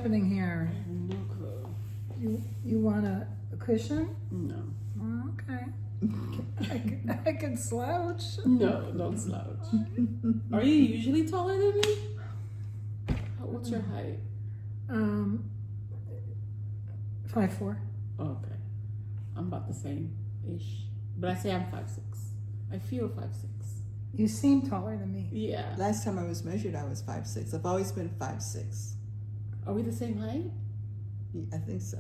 happening here? No clue. You want a cushion? No. Oh, okay. I could slouch. No, don't slouch. Are you usually taller than me? What's your height? 5'4". Oh, okay. I'm about the same-ish. But I say I'm 5'6". I feel 5'6". You seem taller than me. Yeah. Last time I was measured, I was 5'6". I've always been 5'6". Are we the same height? I think so.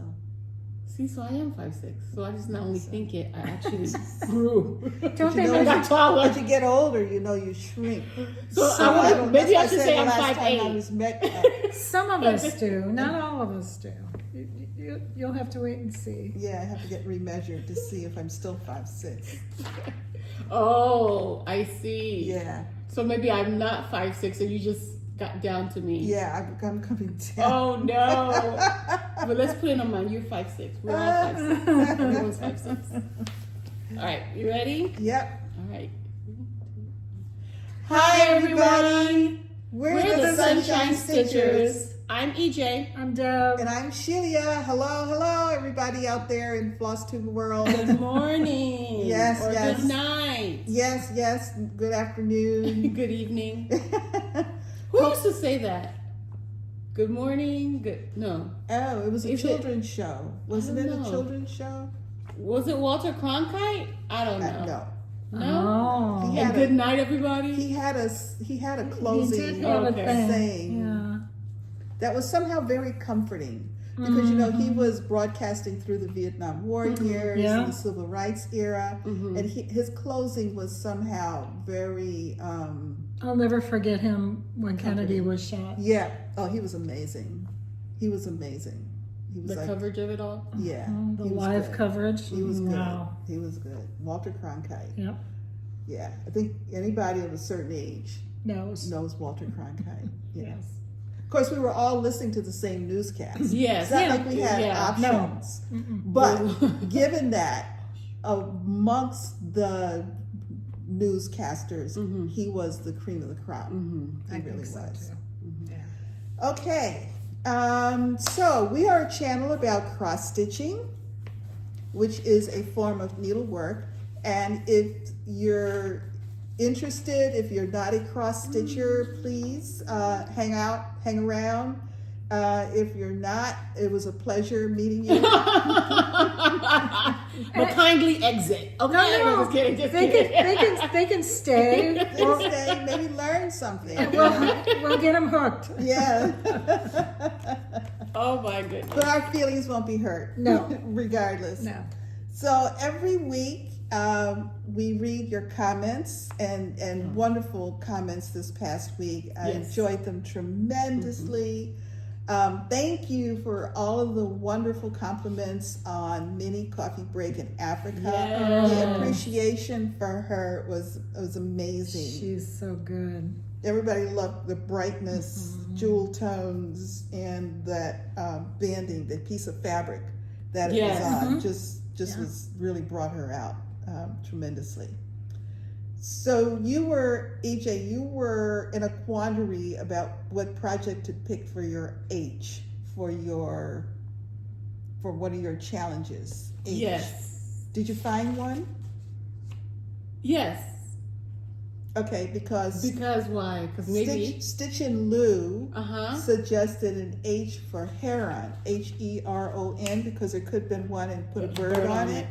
See, so I am 5'6". So I just not only think it, I actually grew. Don't they You know, measure got taller. As you get older, you know, you shrink. So I don't- maybe I that's should why say the I'm last time I 5'8". was met, Some of us do, not all of us do. You'll have to wait and see. yeah, I have to get remeasured to see if I'm still 5'6". Oh, I see. Yeah, So maybe I'm not 5'6", and you just got down to me. yeah, I'm coming down. Oh no! But let's put it on mine. You're 5'6". We're all 5'6". Everyone's 5'6". All right, you ready? Yep. All right. Hi, everybody. We're the Sunshine Stitchers. I'm EJ. I'm Deb. And I'm Shelia. Hello, everybody out there in Flosstube world. Good morning. Yes, or yes. good night. Yes, good afternoon. Good evening. Who used to say that? Good morning. Good. No. Oh, it was a Is it- children's show. Wasn't I it don't a know. children's show? Was it Walter Cronkite? I don't know. No. No. Oh. He And had good a- night, everybody. He had a He closing did have a Okay. thing. saying Yeah. that was somehow very comforting because you know he was broadcasting through the Vietnam War years Yeah. and the Civil Rights era, Mhm. and his closing was somehow very I'll never forget him when Kennedy was shot. yeah. Oh, he was amazing. He was amazing. He was The like coverage of it all. yeah. The he was live good. coverage. He was good. Wow. He was good. Walter Cronkite. Yep. Yeah, I think anybody of a certain age Knows. knows Walter Cronkite. Yeah. Yes. Of course, we were all listening to the same newscast. Yes. It's not Yeah. like we had Yeah. options. Mm-mm. But given that, amongst the newscasters, Mhm. he was the cream of the crop. Mm-hmm. He I really think so was. too. Mm-hmm. Yeah. Okay, so we are a channel about cross stitching, which is a form of needlework. And if you're interested, if you're not a cross stitcher, please hang around. If you're not, it was a pleasure meeting you. But kindly exit. Okay. No, Just kidding, just they kidding. they can stay. Then stay, maybe learn something. We'll get them hooked. Yeah. Oh my goodness. But our feelings won't be hurt. No. Regardless. No. So every week we read your comments and wonderful comments this past week. I Yes. enjoyed them tremendously. Thank you for all of the wonderful compliments on Mini Coffee Break in Africa. Yes. The appreciation for her was amazing. She's so good. Everybody loved the brightness, jewel tones, and that banding, the piece of fabric that it Yes. was on. Mhm. Just Yeah. was really brought her out tremendously. So you were, EJ, you were in a quandary about what project to pick for your H, for one of your challenges. H. Yes. Did you find one? Yes. Okay, because Because why? Because maybe. Stitchin Lou Uh-huh. suggested an H for heron, Heron, because there could have been one and put a bird on it.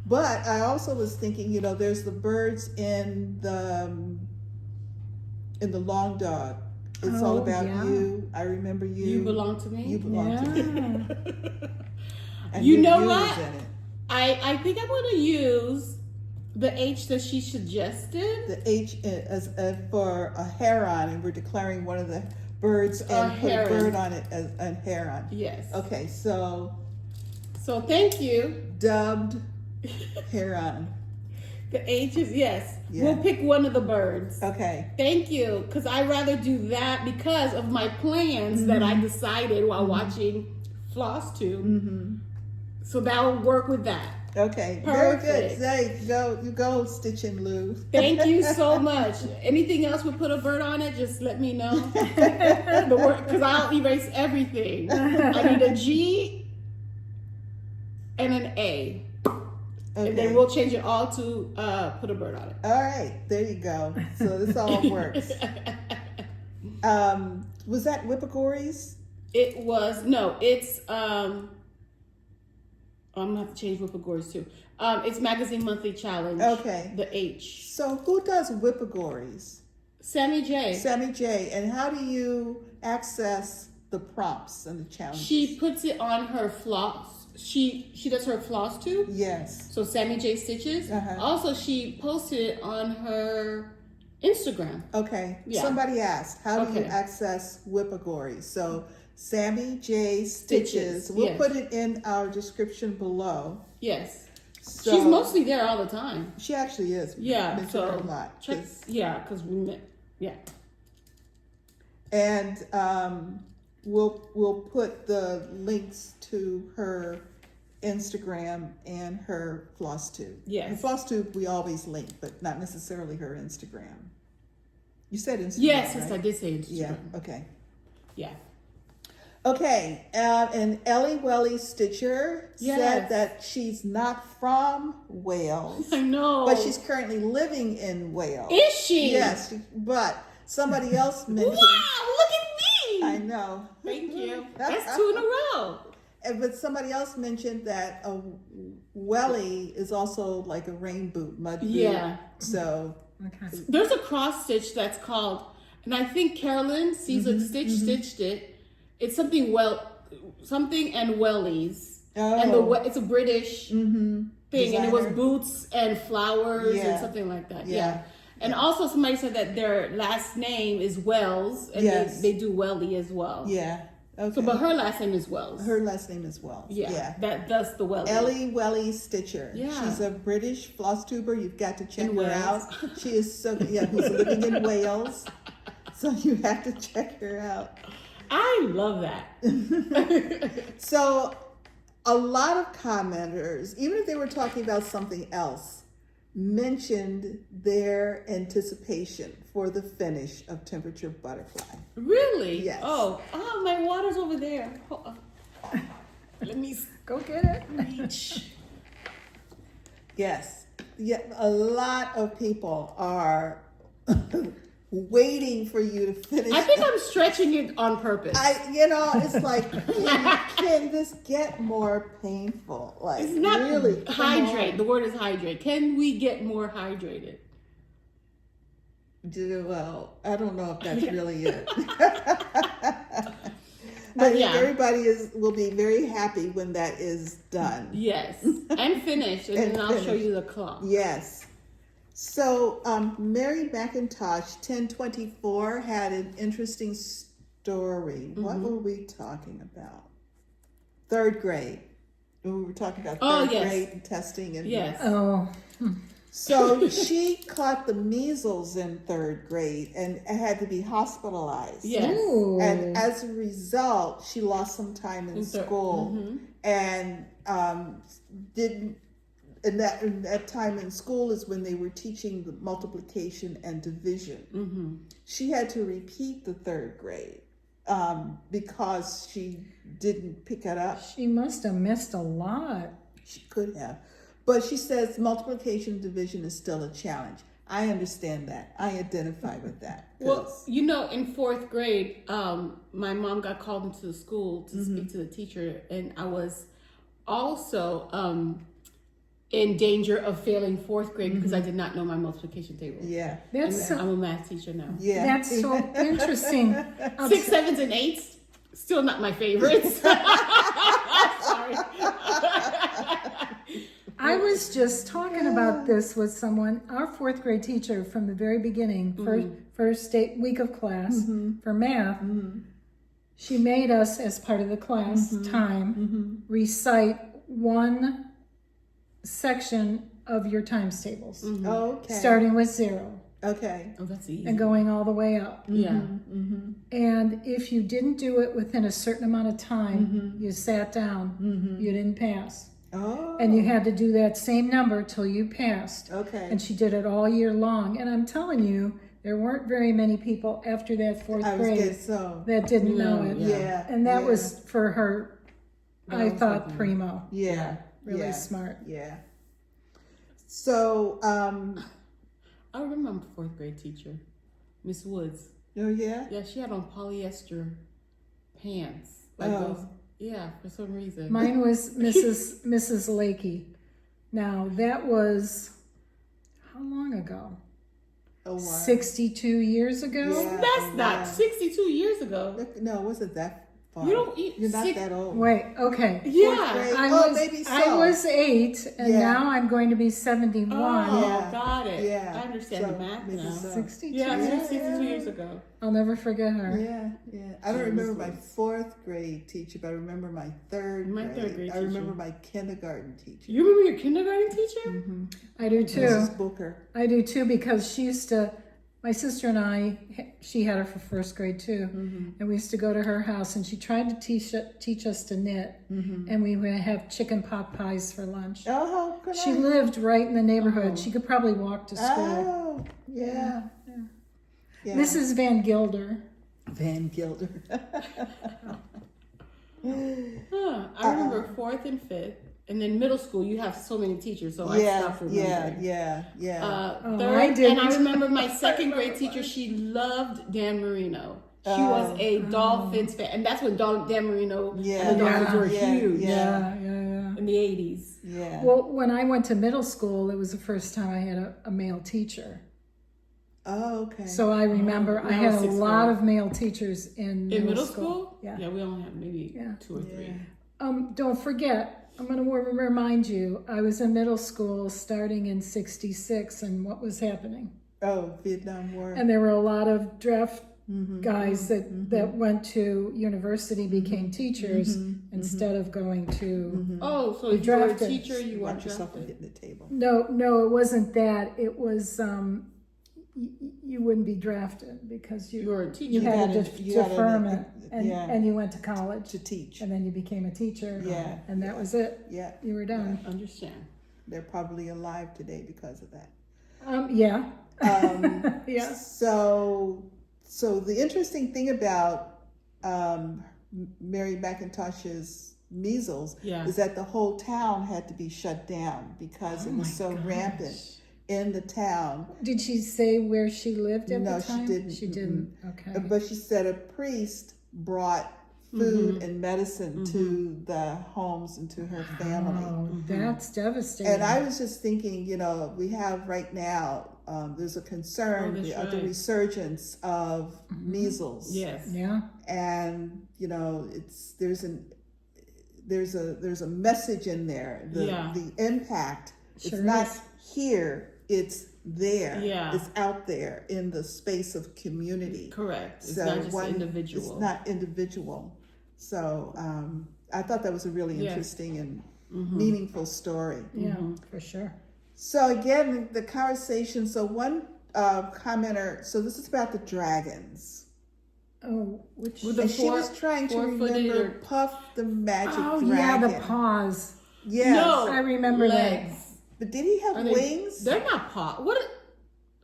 But I also was thinking, you know, there's the birds in the long dog. It's all Oh, about yeah. you. I remember you. You belong to me. You belong to me. And You your know you what? was in it. I think I'm going to use the H that she suggested. The H as for a heron, and we're declaring one of the birds and put a heron. bird on it as a heron. Yes. Okay, so So thank you. dubbed heron. The H is yes. Yeah. We'll pick one of the birds. Okay. Thank you, because I rather do that because of my plans that I decided while watching Flosstube. Mm-hmm. So that will work with that. Okay, very good. Perfect. There you go, Stitchin' Lou. Thank you so much. Anything else we put a bird on it, just let me know. Because I'll erase everything. I need a G and an A. Okay. And then we'll change it all to put a bird on it. All right, there you go. So this all works. Was that Whippagories? It was, no, it's, I'm gonna have to change Whippagories too. It's Magazine Monthly Challenge. Okay. The H. So who does Whippagories? Sammy J. Sammy J. And how do you access the prompts and the challenges? She puts it on her floss. She does her Flosstube. Yes. So Sammy J Stitches. Uh-huh. Also, she posted it on her Instagram. Okay. Yeah. Somebody asked, how do you Okay. access Whippagories? So Sammy J Stitches. Stitches, We'll yes. put it in our description below. Yes. So She's mostly there all the time. She actually is. Yeah. Mention So her a lot. check. 'Cause- Yeah, because we met. Yeah. And we'll put the links to her Instagram and her Flosstube. Yes. And Flosstube we always link, but not necessarily her Instagram. You said Instagram, Yes, right? yes, I did say Instagram. Yeah. Okay. Yeah. Okay. And Ellie Welly Stitcher Yes. said that she's not from Wales, I know. but she's currently living in Wales. Is she? Yes, but somebody else mentioned. Wow! Look at me. I know. Thank you. That's 2 in a row. But somebody else mentioned that a welly is also like a rain boot, mud boot. Yeah. So Okay. There's a cross stitch that's called, and I think Carolyn Seaside stitched it. It's something and wellies. And it's a British thing, and it was Designer. boots and flowers Yeah. and something like that. Yeah. Yeah. And also somebody said that their last name is Wells, and Yes. they do Welly as well. yeah. Okay. So, but her last name is Wells. her last name is Wells. yeah. That's the Welly. Ellie Welly Stitcher. Yeah. She's a British floss tuber. You've got to check In her Wales. out. She is so who's living in Wales. So you have to check her out. I love that. So a lot of commenters, even if they were talking about something else, mentioned their anticipation for the finish of Temperature Butterfly. Really? Yes. Oh, my water's over there. Let me Go get it. reach. Yes. Yeah, a lot of people are waiting for you to finish. I think I'm stretching it on purpose. It's like, can this get more painful? Like, It's not really come hydrate. on. The word is hydrate. Can we get more hydrated? Well, I don't know if that's really it. I But think yeah. everybody will be very happy when that is done. Yes. And finished. And And then I'll show finished. you the clock. Yes. So Mary McIntosh 1024 had an interesting story. What were we talking about? Third grade. We were talking about third yes. grade and testing and Yes. Oh, So she caught the measles in third grade and had to be hospitalized. Yes. Ooh. And as a result, she lost some time in school and didn't. And that time in school is when they were teaching the multiplication and division. She had to repeat the third grade because she didn't pick it up. She must have missed a lot. She could have. But she says multiplication and division is still a challenge. I understand that. I identify with that. Well, in fourth grade, my mom got called into the school to speak to the teacher, and I was also in danger of failing fourth grade because I did not know my multiplication table. Yeah. That's I'm so, a math teacher now. Yeah. that's so interesting. 6, 7s, and 8s, still not my favorites. Sorry. I was just talking about this with someone, our fourth grade teacher from the very beginning, first week of class for math. She made us, as part of the class time, recite one section of your times tables, Okay. starting with 0 Okay. Oh, that's easy. and going all the way up. Yeah. And if you didn't do it within a certain amount of time, you sat down, you didn't pass. Oh. And you had to do that same number till you passed. Okay. And she did it all year long. And I'm telling you, there weren't very many people after that fourth I was grade getting so. that didn't know it. Yeah. And that yeah. was for her, I thought, primo. Yeah. Really yeah. smart. Yeah. So, I remember my fourth grade teacher, Miss Woods. oh yeah? Yeah, she had on polyester pants. Like Oh. those. Yeah, for some reason. Mine was Mrs. Lakey. Now that was how long ago? Oh, wow. 62 years ago. Yeah. That's not 62 years ago. No, it wasn't that far. You don't You're not that old. Wait, okay. Yeah. grade. I Oh, was, maybe so. I was 8, and Yeah. now I'm going to be 71. Oh, Yeah. got it. Yeah. I understand So, the math maybe now. so. 62. Yeah, Yeah, 62 yeah. years ago. I'll never forget her. Yeah, yeah. I don't remember my fourth grade teacher, but I remember my third My grade. third grade I remember teacher. my kindergarten teacher. You remember your kindergarten teacher? I do too. Mrs. Booker. I do too, because she used to, my sister and I, she had her for first grade too, and we used to go to her house, and she tried to teach us to knit, and we would have chicken pot pies for lunch. Oh, good. She lived right in the neighborhood. She could probably walk to school. Oh, yeah. Yeah. Mrs. Van Gilder. Van Gilder. I remember fourth and fifth. And then middle school, you have so many teachers, so I stopped remembering. yeah. Third, I didn't. and I remember my second grade teacher, she loved Dan Marino. She was a Dolphins fan. And that's when Dan Marino and the Dolphins were huge Yeah. in the 80s. Yeah. Well, when I went to middle school, it was the first time I had a male teacher. Oh, okay. So I remember I Now had a sixth lot grade. of male teachers in Middle school? Yeah. Yeah, we only have maybe 2 or 3. Don't forget, I'm going to remind you, I was in middle school starting in '66, and what was happening? Oh, Vietnam War. And there were a lot of draft guys that went to university, became teachers instead of going to. Oh, so if you were a drafted. teacher, you weren't Watch yourself and drafted. hit the table. No, it wasn't that. It was you wouldn't be drafted because You were a teacher. you had You to had a- deferment, yeah. and you went to college, To teach. and then you became a teacher, Yeah, and that was it. Yeah. You were done. Understand. They're probably alive today because of that. Yeah. Yeah. So the interesting thing about Mary McIntosh's measles Yeah. is that the whole town had to be shut down because it was so rampant in the town. Did she say where she lived at No, the time? she didn't. She didn't. Okay. But she said a priest brought food and medicine to the homes and to her family. Oh, that's devastating. And I was just thinking, we have right now, there's a concern Oh, that's the right. resurgence of measles. Yes. Yeah. And there's a message in there. The impact. Sure it's not is. here. It's there. Yeah. It's out there in the space of community. Correct. It's So not just individual. It's not individual. So I thought that was a really Yes. interesting and meaningful story. Yeah, for sure. So again, the conversation. So one commenter. So this is about the dragons. Oh, which? With the And she was four- trying to four-footed remember or- Puff the Magic Oh, Dragon. yeah, the paws. Yes. No. I remember Legs. But did he have Are they- wings? They're not paw. What?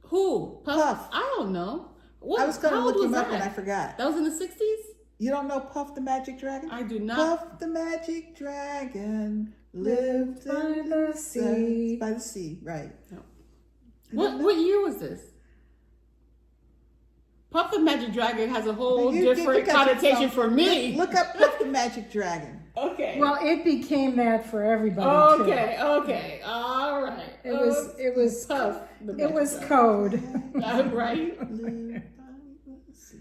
Who? Puff. I don't know. What? I was going to how look old him was up and I that? forgot. That was in the 60s? You don't know Puff the Magic Dragon? I do not. Puff the Magic Dragon lived by in the sea. By the sea, right. What year was this? Puff the Magic Dragon has a whole You different got connotation yourself- for me. Look up Puff the Magic Dragon. Okay. Well, it became that for everybody too. okay. All right. It was Puff. the It Magic was Dragon. code. Right. Lived by the sea.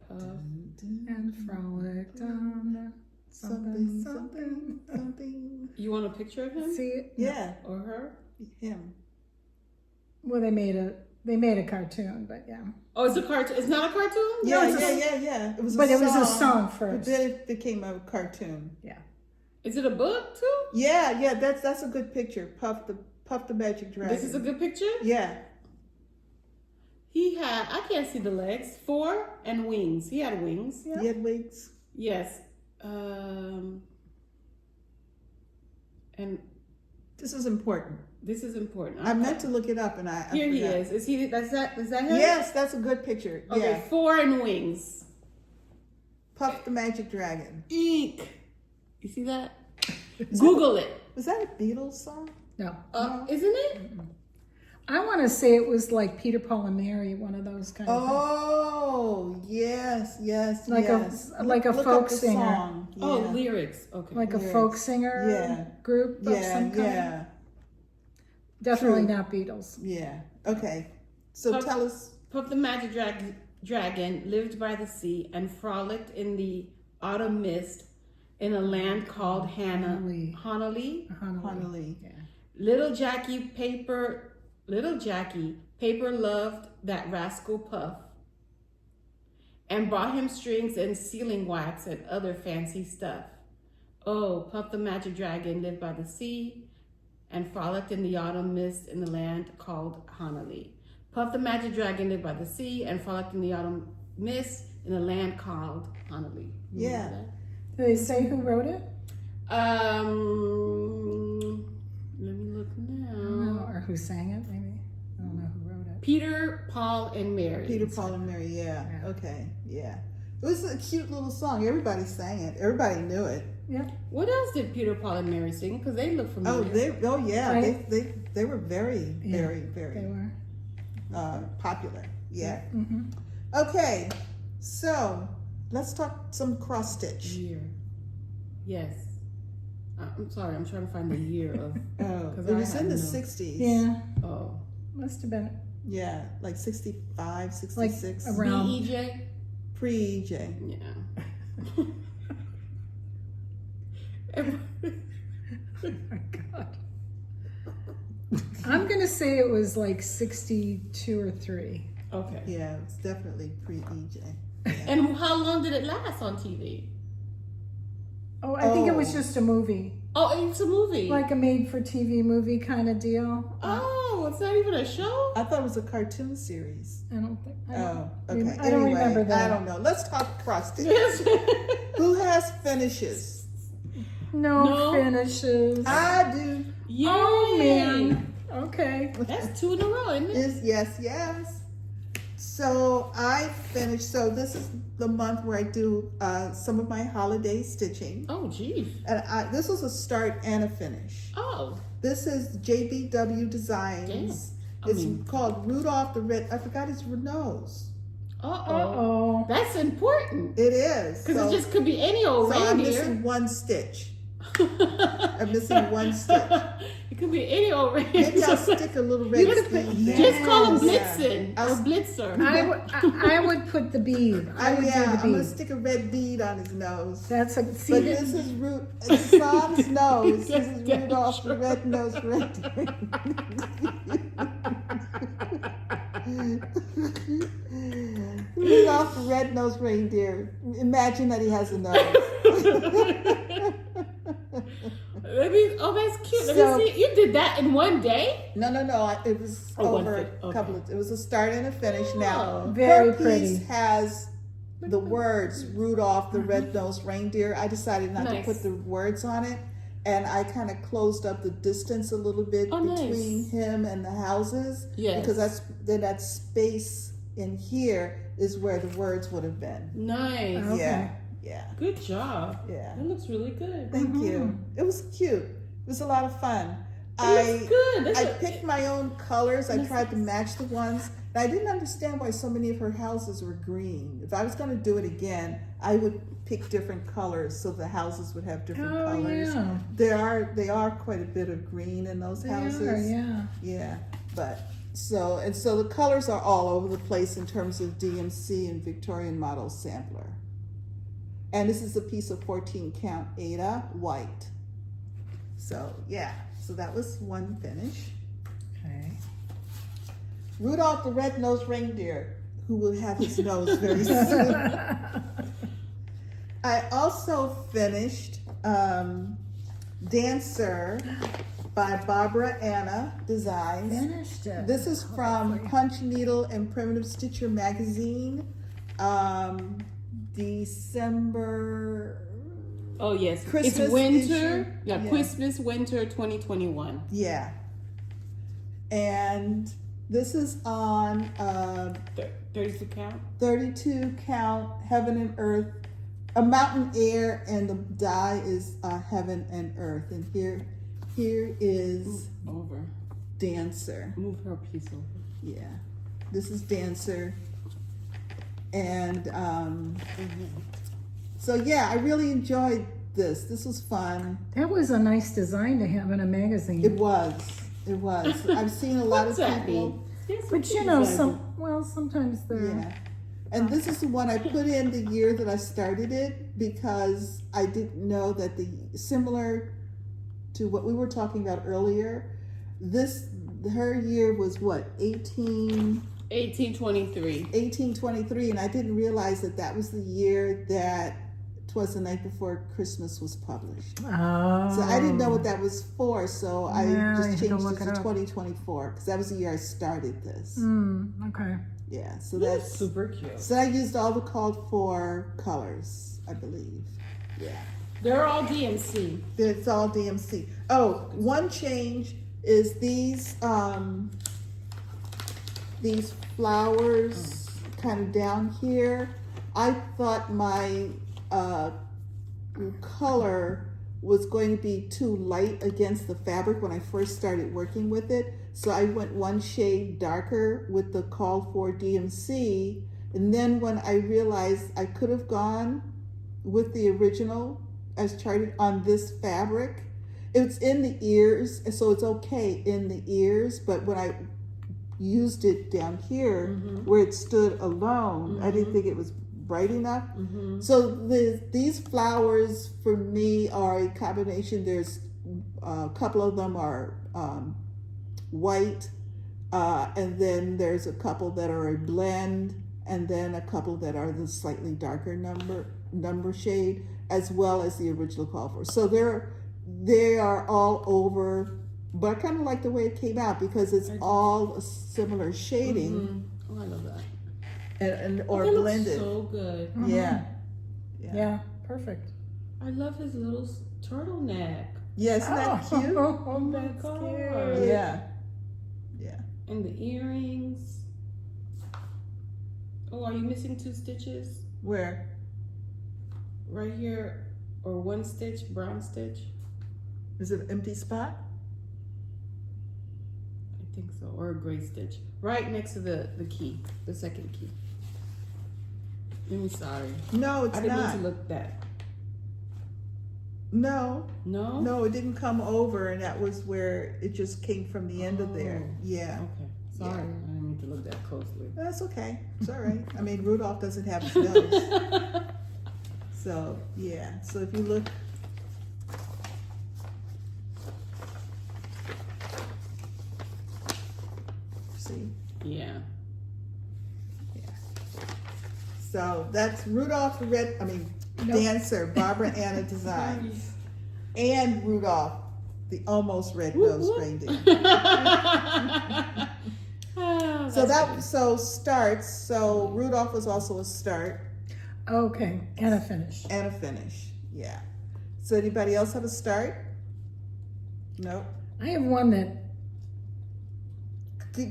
And frolicked on the Something. You want a picture of him? See it? Yeah, Or her? him. Well, they made a cartoon, but yeah. Oh, it's a cartoon. It's not a cartoon? Yeah, it's a- yeah. It was But a it was song, a song But first. then it became a cartoon. Yeah. Is it a book too? Yeah, that's a good picture. Puff the Magic Dragon. This is a good picture? Yeah. He had, I can't see the legs, 4 and wings. He had wings. He had wings. Yes. And This is important. this is important. I meant to look it up and I Here he forgot. is. Is he? Is that him? Yes, that's a good picture. Okay, Yeah. 4 and wings. Puff the Magic Dragon. Eek. You see that? Google it. Was that a Beatles song? No. Isn't it? I want to say it was like Peter, Paul, and Mary, one of those kind of things. Oh, yes, Like yes. like a Look folk up the singer. song. Yeah. Oh, lyrics. Okay. Like a Lyrics. folk singer Yeah. group of Yeah, some kind. yeah, Definitely True. not Beatles. yeah. Okay. So Puff- tell us. Puff the Magic Dragon lived by the sea and frolicked in the autumn mist in a land called Honolulu. Honolulu. Yeah. Little Jackie Paper loved that rascal Puff and brought him strings and sealing wax and other fancy stuff. Oh, Puff the Magic Dragon lived by the sea and frolicked in the autumn mist in the land called Honolulu. Puff the Magic Dragon lived by the sea and frolicked in the autumn mist in a land called Honolulu. You Yeah. know Do they say who wrote it? that? Let me look now. Or who sang it, maybe? I don't know who wrote it. Peter, Paul, and Mary. Peter, Paul, and Mary. Yeah. Yeah. Okay. Yeah. It was a cute little song. Everybody sang it. Everybody knew it. Yeah. What else did Peter, Paul, and Mary sing? Because they look familiar. Oh yeah. Right. They were very, very, They very were. popular. Yeah. Mm-hmm. Okay. So let's talk some cross stitch. Year. Yes. I'm sorry. I'm trying to find the year of. Oh, 'Cause it I was have in the no- 60s. Yeah. Oh. Must have been Yeah, like 65, like 66. around. BEJ? Pre-EJ. Yeah. Oh my God. I'm going to say it was like 62 or 3. Okay. Yeah, it's definitely pre-EJ. And how long did it last on TV? Oh, I think it was Oh. just a movie. Oh, it's a movie. Like a made-for-TV movie kind of deal. Oh, it's not even a show? I thought it was a cartoon series. I don't think. I Oh, don't, okay. I don't Anyway, remember that. I don't know. Let's talk cross stitch. Yes. Who has finishes? No finishes. I do. Yay. Oh, man. Okay. That's 2 in a row, isn't it? Yes. So I finished. So this is the month where I do some of my holiday stitching. Oh, geez. And this was a start and a finish. Oh. This is JBW Designs. Damn. It's called Rudolph the Red. I forgot his nose. Uh-oh. Uh-oh. That's important. It is. Because So, it just could be any old so I'm reindeer. missing one stitch. I'm missing one stitch. It could be any old reindeer. Maybe I'll stick a little red bead there. Just call him Yes. Blitzen or Blitzer. I would put the bead. I would do the I'm gonna bead. stick a red bead on his nose. That's a see. But this is this is on his nose. This is Rudolph the Red-Nosed Reindeer. Rudolph the Red-Nosed Reindeer. Imagine that he has a nose. Oh, that's cute. Let So- me see. You did that in one day? No. It was Oh, one over fit. a Okay. couple of. It was a start and a finish. Now, Oh. Very her piece pretty. has the words Rudolph the Red-Nosed Reindeer. I decided not Nice. to put the words on it, and I kind of closed up the distance a little bit Oh, nice. between him and the houses. Yes. Because that space in here is where the words would have been. Nice. Okay. Yeah. Good job. Yeah. That looks really good. Thank you. It was cute. It was a lot of fun. It looks good. I That's picked my own colors. I Yes. tried to match the ones. And I didn't understand why so many of her houses were green. If I was going to do it again, I would pick different colors so the houses would have different Oh colors. yeah. They are quite a bit of green in those They houses. are, yeah. Yeah, but so the colors are all over the place in terms of DMC and Victorian Model Sampler. And this is a piece of 14 count Ada white. So yeah, so that was one finish. Okay. Rudolph the Red-Nosed Reindeer, who will have his nose very soon. I also finished Dancer by Barbara Anna Designs. Finished it. This is from Punch Needle and Primitive Stitcher magazine, December Oh yes, Christmas it's winter. issue. Yeah, Yeah. Christmas winter 2021. Yeah. And this is on 32 count. 32 count Heaven and Earth, a mountain air, and the die is Heaven and Earth. And here is Over. Dancer. Move her piece over. Yeah, this is Dancer. And so yeah, I really enjoyed this. This was fun. That was a nice design to have in a magazine. It was. I've seen a lot What's of that people. mean? Yes, But what you is know, that? sometimes they're. Yeah. And this is the one I put in the year that I started it because I didn't know that similar to what we were talking about earlier, her year was what, 1823. 1823, and I didn't realize that was the year that 'Twas the Night Before Christmas was published. Oh. So I didn't know what that was for, so I Yeah, just you had to changed look it it to up. 2024 because that was the year I started this. Okay. Yeah, so That's that's super cute. So I used all the called for colors, I believe. Yeah. They're all DMC. It's all DMC. Oh, one change is these flowers kind of down here. I thought my color was going to be too light against the fabric when I first started working with it. So I went one shade darker with the called for DMC. And then when I realized I could have gone with the original as charted on this fabric, it's in the ears, so it's okay in the ears. But when I used it down here where it stood alone, I didn't think it was bright enough. So these flowers for me are a combination. There's a couple of them are white, and then there's a couple that are a blend, and then a couple that are the slightly darker number shade, as well as the original call for. So they are all over, but I kind of like the way it came out because it's all a similar shading. Oh, I love that. Or It looks blended. so good. Yeah. Yeah. Perfect. I love his little turtleneck. Yeah, isn't that cute? Oh, my that's God. cute. Yeah. Yeah. And the earrings. Oh, are you missing 2 stitches? Where? Right here, or 1 stitch, brown stitch? Is it an empty spot? I think so, or a gray stitch. Right next to the key, the second key. I'm sorry. No, it's I didn't not. mean to look that. No. No? No, it didn't come over, and that was where it just came from the end of there. Oh. Yeah. Okay. Sorry, I didn't mean to look that closely. That's okay. It's all right. I mean, Rudolph doesn't have his nose. So, yeah. So if you look. See? Yeah. So that's Rudolph the Dancer, Barbara Anna Designs. And Rudolph, the almost red-nosed reindeer. So starts. So Rudolph was also a start Okay, and a finish. and a finish. Yeah. So anybody else have a start? Nope. I have one that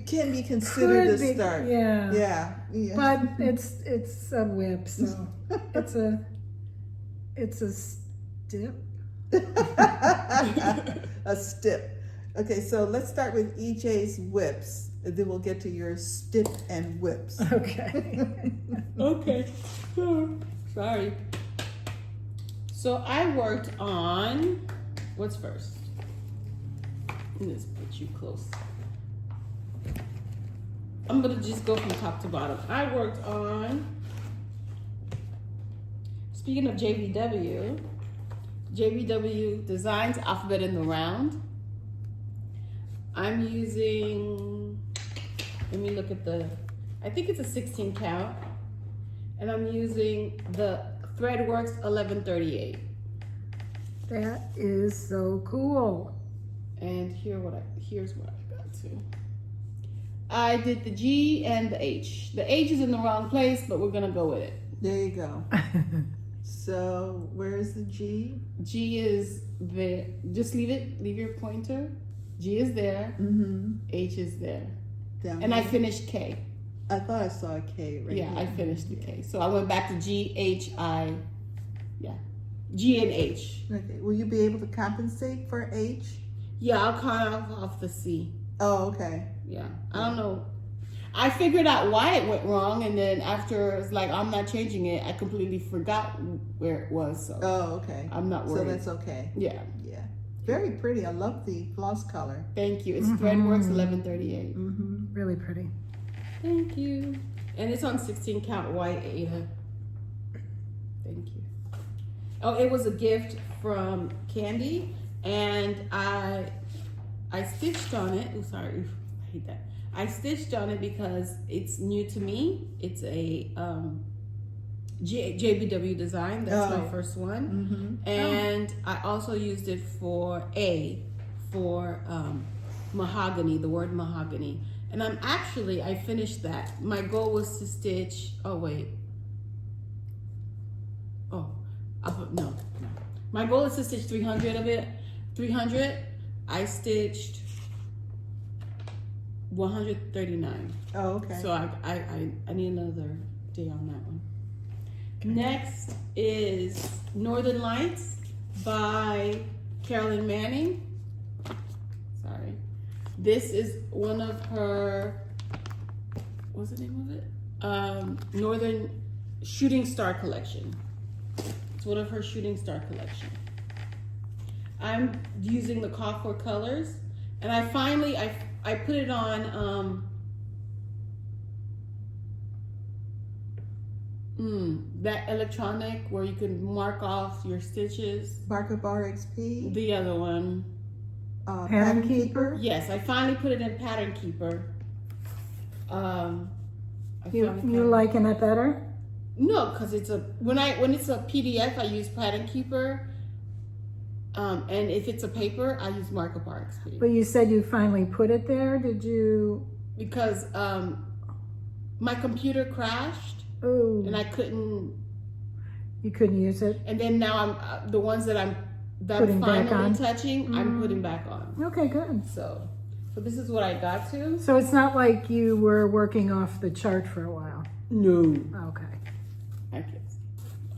Can be considered could a be, start. yeah. Yeah. But it's a whip, so it's a stip. A stip. Okay, so let's start with EJ's whips, and then we'll get to your stip and whips. Okay. Okay. Sorry. So I worked on, what's first? Let's put you close. I'm gonna just go from top to bottom. I worked on, speaking of JVW Designs, Alphabet in the Round. I'm using, let me look at I think it's a 16 count. And I'm using the Threadworks 1138. That is so cool. And here's what I got to. I did the G and the H. The H is in the wrong place, but we're gonna go with it. There you go. So where's the G? G is there. Just leave your pointer. G is there. H is there. Down And I here. finished K. I thought I saw a K right Yeah, here. I finished the K. So I went back to G, H, I. Yeah. G and H. Okay. Will you be able to compensate for H? Yeah, I'll count off the C. Oh, okay. Yeah. I don't know. I figured out why it went wrong, and then after it's like, I'm not changing it, I completely forgot where it was. So Oh, okay. I'm not So worried. that's okay. Yeah. Yeah. Very pretty. I love the floss color. Thank you. It's Threadworks 1138. Really pretty. Thank you. And it's on 16 count white Ada. Thank you. Oh, it was a gift from Candy, and I stitched on it. Oh, sorry, I hate that. I stitched on it because it's new to me. It's a JBW design. That's my first one. And I also used it for mahogany, the word mahogany. And I finished that. My goal was to stitch, no. My goal is to stitch 300 of it. 300, I stitched 139. Oh, okay. So I need another day on that one. Next is Northern Lights by Carolyn Manning. Sorry. This is one of her, what's the name of it? Northern Shooting Star Collection. It's one of her Shooting Star Collection. I'm using the Call for Colors, and I finally, I put it on, that electronic where you can mark off your stitches. Barker Bar XP. The other one. Pattern Keeper. Yes, I finally put it in Pattern Keeper. You liking it better? No, because it's when it's a PDF, I use Pattern Keeper. And if it's a paper, I use Marker Bar XP. But you said you finally put it there. Did you? Because my computer crashed. Oh. And I couldn't. You couldn't use it. And then now I'm the ones that I'm Putting back finally on. touching. I'm putting back on. Okay, good. So this is what I got to. So it's not like you were working off the chart for a while. No. Okay. I guess.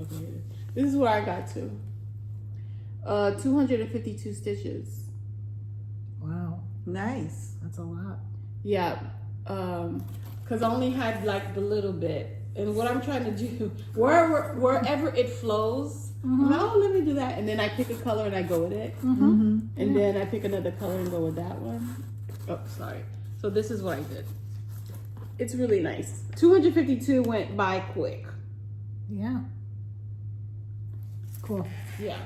Okay. This is where I got to. 252 stitches. Wow, Nice. that's a lot. Yeah. Because I only had like the little bit. And what I'm trying to do, wherever it flows, I'm like, oh, let me do that. And then I pick a color and I go with it. And then I pick another color and go with that one. Oh, sorry. So this is what I did. It's really nice. 252 went by quick. Yeah. Cool. Yeah.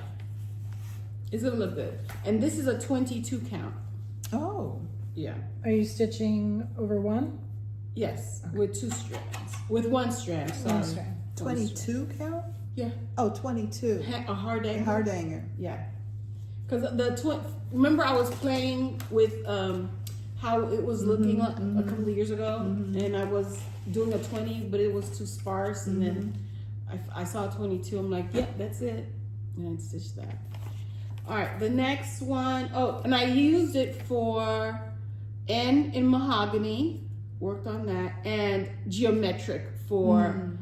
It's gonna look good. And this is a 22 count. Oh. Yeah. Are you stitching over one? Yes. With 2 strands. With 1 strand, sorry. One strand. 22 count? Yeah. Oh, 22. A hard angle. Hard hanger. Yeah. Because remember I was playing with how it was looking a couple of years ago, and I was doing a 20, but it was too sparse, and then I saw 22. I'm like, yep, that's it, and I stitched that. All right, the next one. Oh, and I used it for N in mahogany. Worked on that, and geometric for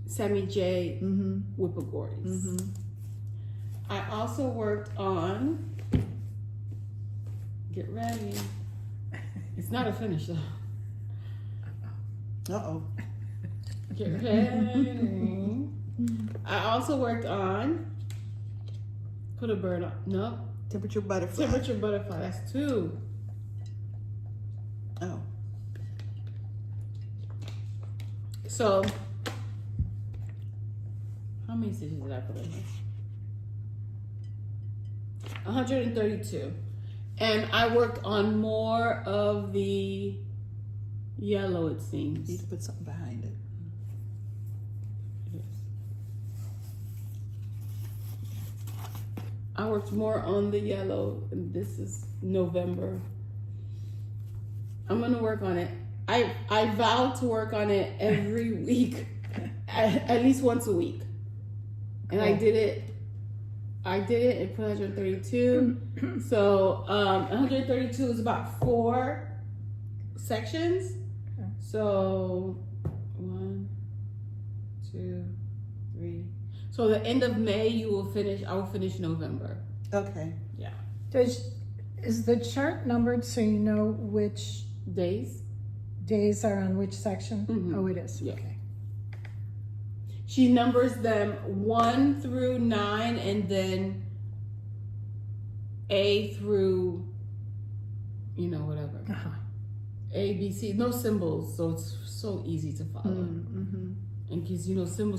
Sammy J Whippagorties. I also worked on, get ready, it's not a finish though. Uh-oh. Get ready. I also worked on, put a bird on, no. Temperature butterfly. Temperature butterfly, that's 2. Oh. So, how many stitches did I put in here? 132. And I worked on more of the yellow, it seems. You need to put something behind it. Yes. I worked more on the yellow, and this is November. I'm gonna work on it. I vowed to work on it every week at least once a week. And I did it and put 132. So 132 is about 4 sections. Okay. So 1, 2, 3. So the end of May I will finish November. Okay. Yeah. Is the chart numbered so you know which Days? days are on which section? Mhm. Oh, it is. Yeah. Okay. She numbers them 1 through 9 and then A through, whatever. Uh-huh. A, B, C, no symbols, so it's so easy to follow. Mm-hmm. And because,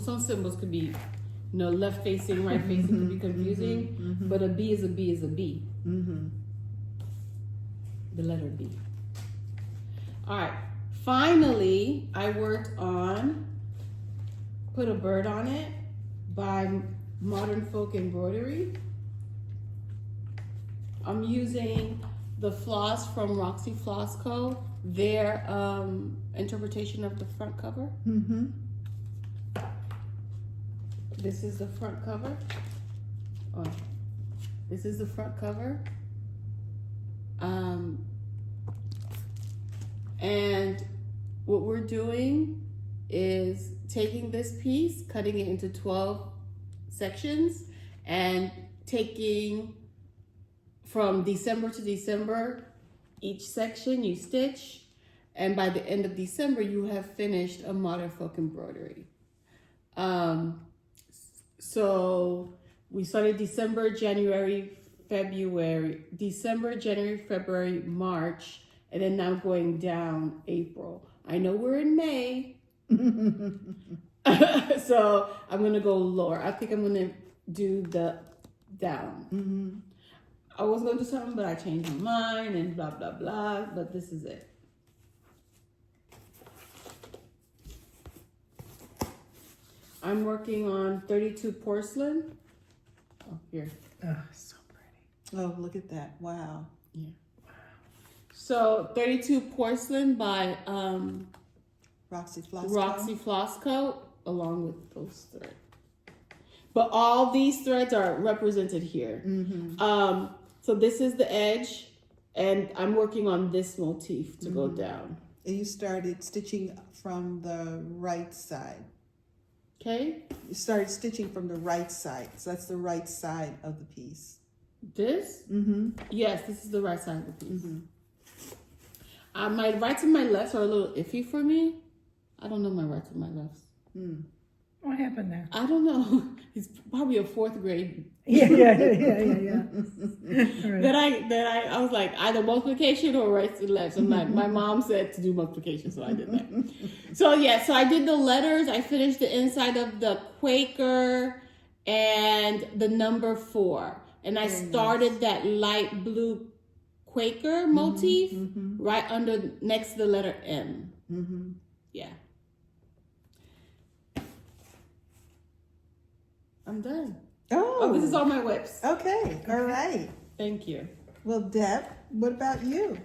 some symbols could be, left facing, right facing could be confusing, but a B is a B is a B. Mm-hmm. The letter B. All right. Finally, I worked on Put a Bird on It by Modern Folk Embroidery. I'm using the floss from Roxy Floss Co. Their interpretation of the front cover. Mm-hmm. This is the front cover. Oh, this is the front cover. And what we're doing is taking this piece, cutting it into 12 sections, and taking from December to December, each section you stitch, and by the end of December, you have finished a Modern Folk Embroidery. So we started December, January, February, March, and then now going down April. I know we're in May, so I'm gonna go lower. I think I'm gonna do the down. Mm-hmm. I was gonna do something, but I changed my mind and blah, blah, blah, but this is it. I'm working on 32 porcelain. Oh, here. Oh, so pretty. Oh, look at that. Wow. Yeah. So 32 porcelain by Roxy Floss. Roxy Floss Co. along with those threads. But all these threads are represented here. Mm-hmm. So this is the edge, and I'm working on this motif to go down. And you started stitching from the right side. Okay? You started stitching from the right side. So that's the right side of the piece. This? Mm-hmm. Yes, this is the right side of the piece. Mm-hmm. My rights and my lefts are a little iffy for me. I don't know my rights and my lefts. What happened there? I don't know. It's probably a 4th grade. Yeah. All right. I was like either multiplication or rights and lefts. And my mom said to do multiplication, so I did that. So I did the letters. I finished the inside of the Quaker and the number 4. And I started that light blue Quaker motif right next to the letter M. Mm-hmm. Yeah. I'm done. Oh, this is all my whips. okay. All right. Thank you. Well, Deb, what about you?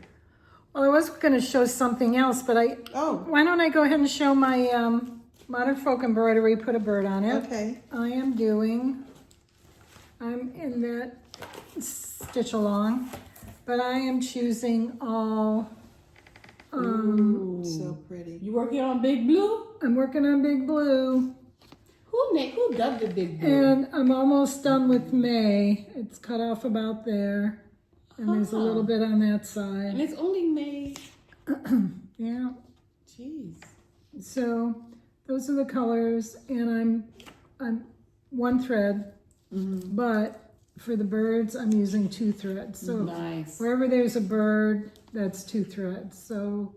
Well, I was going to show something else, but why don't I go ahead and show my Modern Folk Embroidery, Put a Bird on It. Okay. I'm in that stitch along, but I am choosing all, Ooh. So pretty. You working on Big Blue? I'm working on Big Blue, Who dubbed the Big Blue? and I'm almost done with May. It's cut off about there, and there's a little bit on that And side. it's only May. Yeah, Jeez. so those are the colors, and I'm one thread, but for the birds, I'm using 2 threads. So Nice. wherever there's a bird, that's 2 threads. So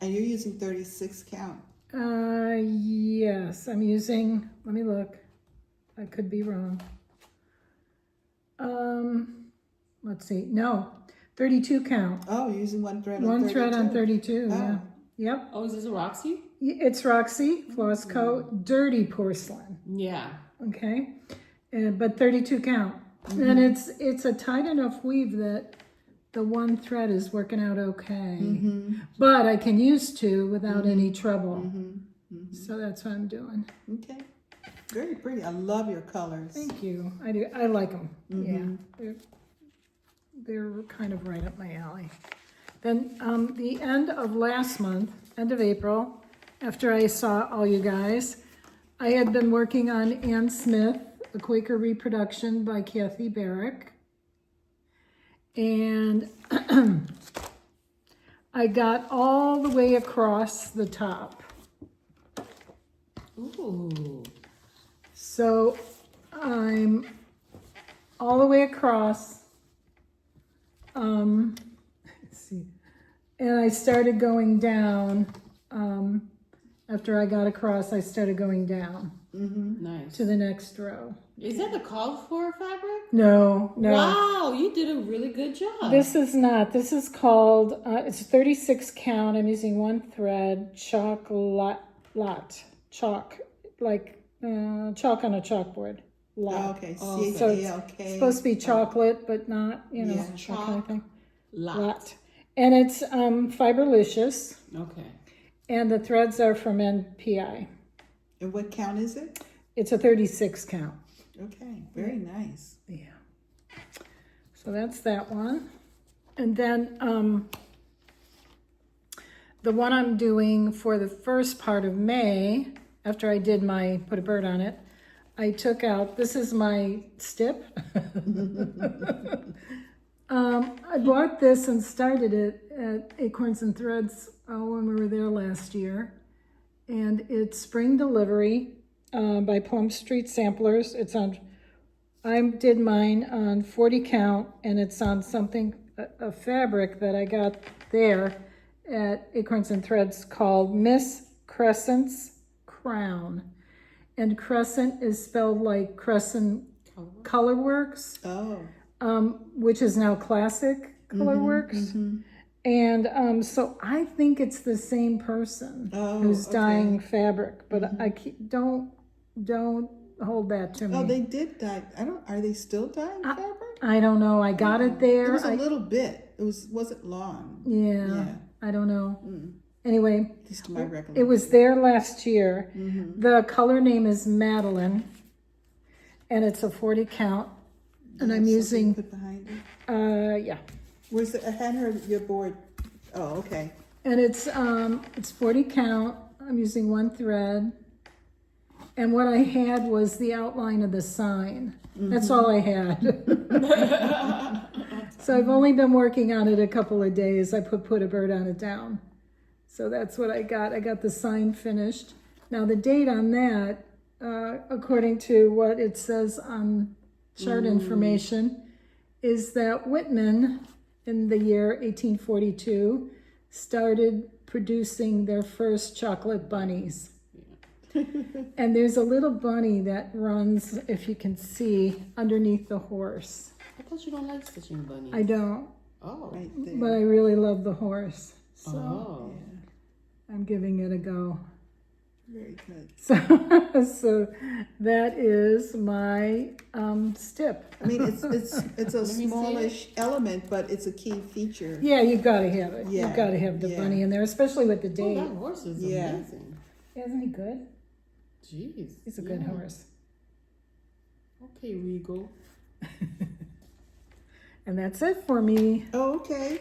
And you're using 36 count. yes, I'm using, let me look. I could be wrong. Let's see. No, 32 count. Oh, you're using one thread on One 32? thread on 32, Oh. yeah. Yep. Oh, is this a Roxy? It's Roxy Floss Co. Dirty porcelain. Yeah. Okay. But 32 count. And it's a tight enough weave that the one thread is working out okay. But I can use 2 without any trouble. So that's what I'm doing. Okay. Very pretty. I love your colors. Thank you. I do. I like them. Yeah. They're kind of right up my alley. Then the end of last month, end of April, after I saw all you guys, I had been working on Ann Smith, a Quaker reproduction by Kathy Barrick. And I got all the way across the top. Ooh. So I'm all the way across. Let's see. And I started going down. After I got across, I started going down Nice. to the next row. Is that the called for fabric? No. Wow, you did a really good job. This is not. This is called, it's 36 count. I'm using one thread, chalk, chalk, like chalk on a chalkboard. Lot. Okay. Oh, So C-H-A-L-K. it's supposed to be chocolate, but not, Yeah. that kind of thing. Lot. And it's Fiberlicious, Okay. and the threads are from NPI. And what count is it? It's a 36 count. Okay. Very nice. Yeah. So that's that one. And then the one I'm doing for the first part of May, after I did my put a bird on it, I took out, this is my stip. I bought this and started it at Acorns and Threads when we were there last year. And it's spring delivery by Plum Street Samplers. It's on, I did mine on 40 count, and it's on something, a fabric that I got there at Acorns and Threads called Miss Crescent's Crown. And Crescent is spelled like Crescent Colorworks, which is now Classic Colorworks. And so I think it's the same person who's dyeing fabric, but I don't hold that to me. Oh, they did dye. Are they still dyeing fabric? I don't know. I got it there. It was a little bit. It wasn't long. Yeah. I don't know. Anyway, At least to my recollection. it was there last year. The color name is Madeline, and it's a 40 count. And I'm using, Put behind it. yeah. Where's the? I hadn't heard your board. Oh, okay. And it's 40 count. I'm using one thread. And what I had was the outline of the sign. That's all I had. So I've only been working on it a couple of days. I put a bird on it down. So that's what I got. I got the sign finished. Now the date on that, according to what it says on chart information, is that Whitman in the year 1842 started producing their first chocolate bunnies. And there's a little bunny that runs, if you can see, underneath the horse. I thought you don't like stitching bunnies. I don't, Oh. Right there. but I really love the horse. So Oh. I'm giving it a go. Very good. So that is my stip. I mean, it's a see smallish element, but it's a key feature. Yeah, you've got to have it. Yeah, You've got to have the yeah. bunny in there, especially with the Oh, date. that horse is Yeah. amazing. Isn't he good? Jeez. He's a good horse. Okay, Regal. And that's it for me. Oh, okay.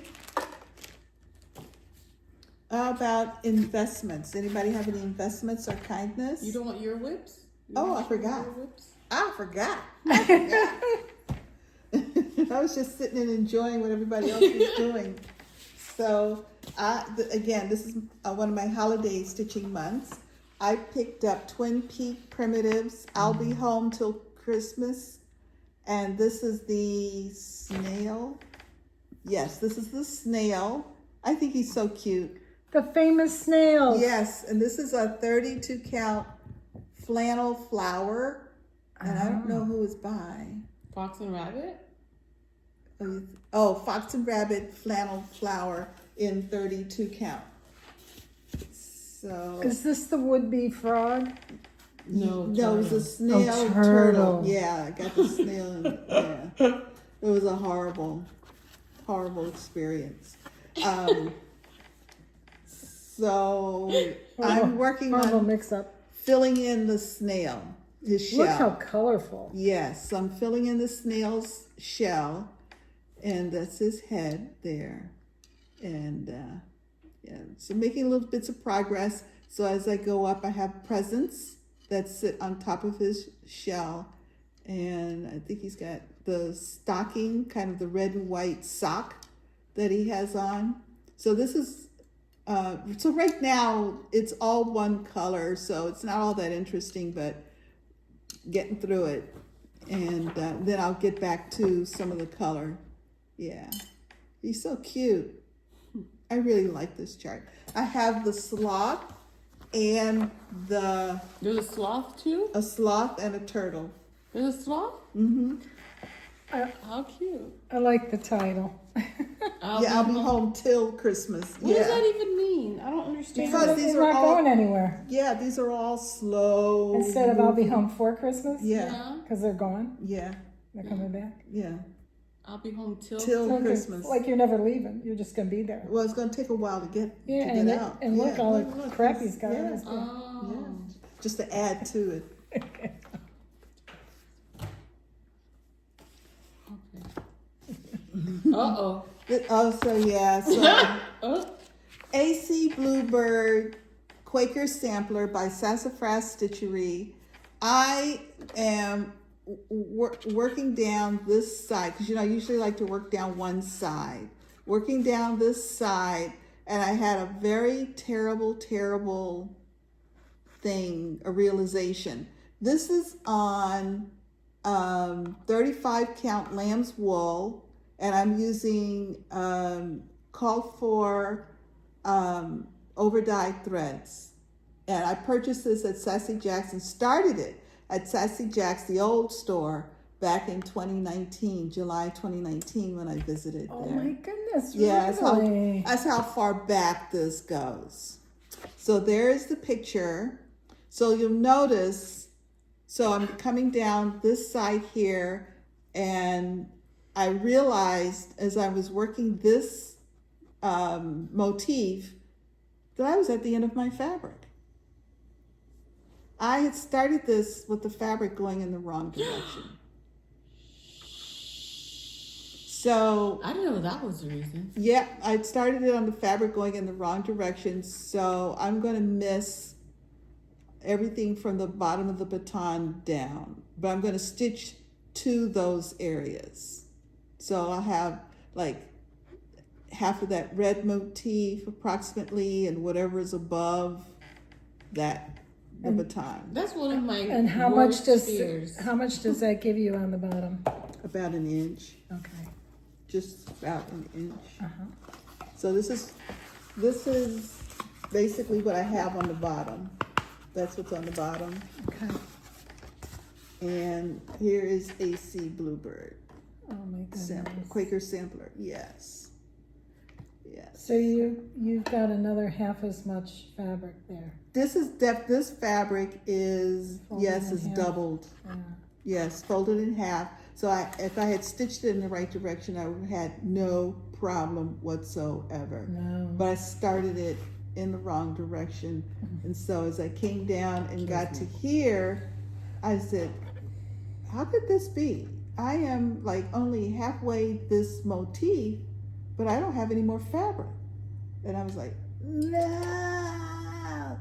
How about investments? Anybody have any investments or kindness? You don't want your whips? I forgot. Your whips? I forgot. I was just sitting and enjoying what everybody else was doing. So, again, this is one of my holiday stitching months. I picked up Twin Peak Primitives. I'll be home till Christmas. And this is the Snail. Yes, this is the Snail. I think he's so cute. The famous snail. Yes, and this is a 32 count flannel flower. And I don't know who it's by. Fox and Rabbit? Oh, Fox and Rabbit flannel flower in 32 count. So Is this the would-be frog? No, no, it was a turtle. snail Oh, turtle. turtle. Yeah, I got the snail in it. Yeah. It was a horrible experience. So I'm working Horrible on mix-up. filling in the snail, his shell. Look how colorful. Yes, so I'm filling in the snail's shell, and that's his head there. And yeah, so making little bits of progress. So as I go up, I have presents that sit on top of his shell. And I think he's got the stocking, kind of the red and white sock that he has on. So this is, so right now it's all one color, so it's not all that interesting, but getting through it. And then I'll get back to some of the color. Yeah, he's so cute. I really like this chart. I have the sloth and There's a sloth too? a sloth and a turtle. There's a sloth? Mm-hmm. How cute. I like the title. I'll be home till Christmas. What does that even mean? I don't understand. Because They're these not are all, going anywhere. yeah, these are all slow. Instead of I'll be home for Christmas? Yeah, Because they're gone. yeah, They're coming back. yeah. I'll be home till Till So Christmas. like you're never leaving. You're just going to be there. Well, it's going to take a while to get out. And look, Yeah, all look, the crap this- he's got. yeah. on his back. Oh. Yeah, just to add to it. Okay. Uh-oh. Oh, so yeah, so Oh. AC Bluebird Quaker Sampler by Sassafras Stitchery. I am working down this side, because I usually like to work down one side. Working down this side, and I had a very terrible thing, a realization. This is on 35 count lamb's wool, and I'm using called for over-dyed threads. And I purchased this at Sassy Jack's and started it at Sassy Jack's, the old store, back in 2019, July 2019, when I visited Oh there. my goodness. Yeah, Really? that's how far back this goes. So there's the picture. So you'll notice, so I'm coming down this side here, and I realized as I was working this motif that I was at the end of my fabric. I had started this with the fabric going in the wrong direction. So I didn't know that was the reason. yeah, I started it on the fabric going in the wrong direction, so I'm going to miss everything from the bottom of the baton down, but I'm going to stitch to those areas. So I'll have like half of that red motif approximately, and whatever is above that, the baton, That's one of my And how worst much fears. does that give you on the bottom? about an inch, Okay. just about an inch. Uh-huh. So this is basically what I have on the bottom. That's what's on the bottom. Okay. And here is AC Bluebird Oh my goodness. sampler, Quaker sampler. Yes. Yes. So you've got another half as much fabric there. This is this fabric is Folded yes, in is half. doubled. Yeah. Yes, folded in half. So if I had stitched it in the right direction, I would have had no problem whatsoever. No. But I started it in the wrong direction. And so as I came down and got to here, I said, how could this be? I am like only halfway this motif, but I don't have any more fabric. And I was like, no.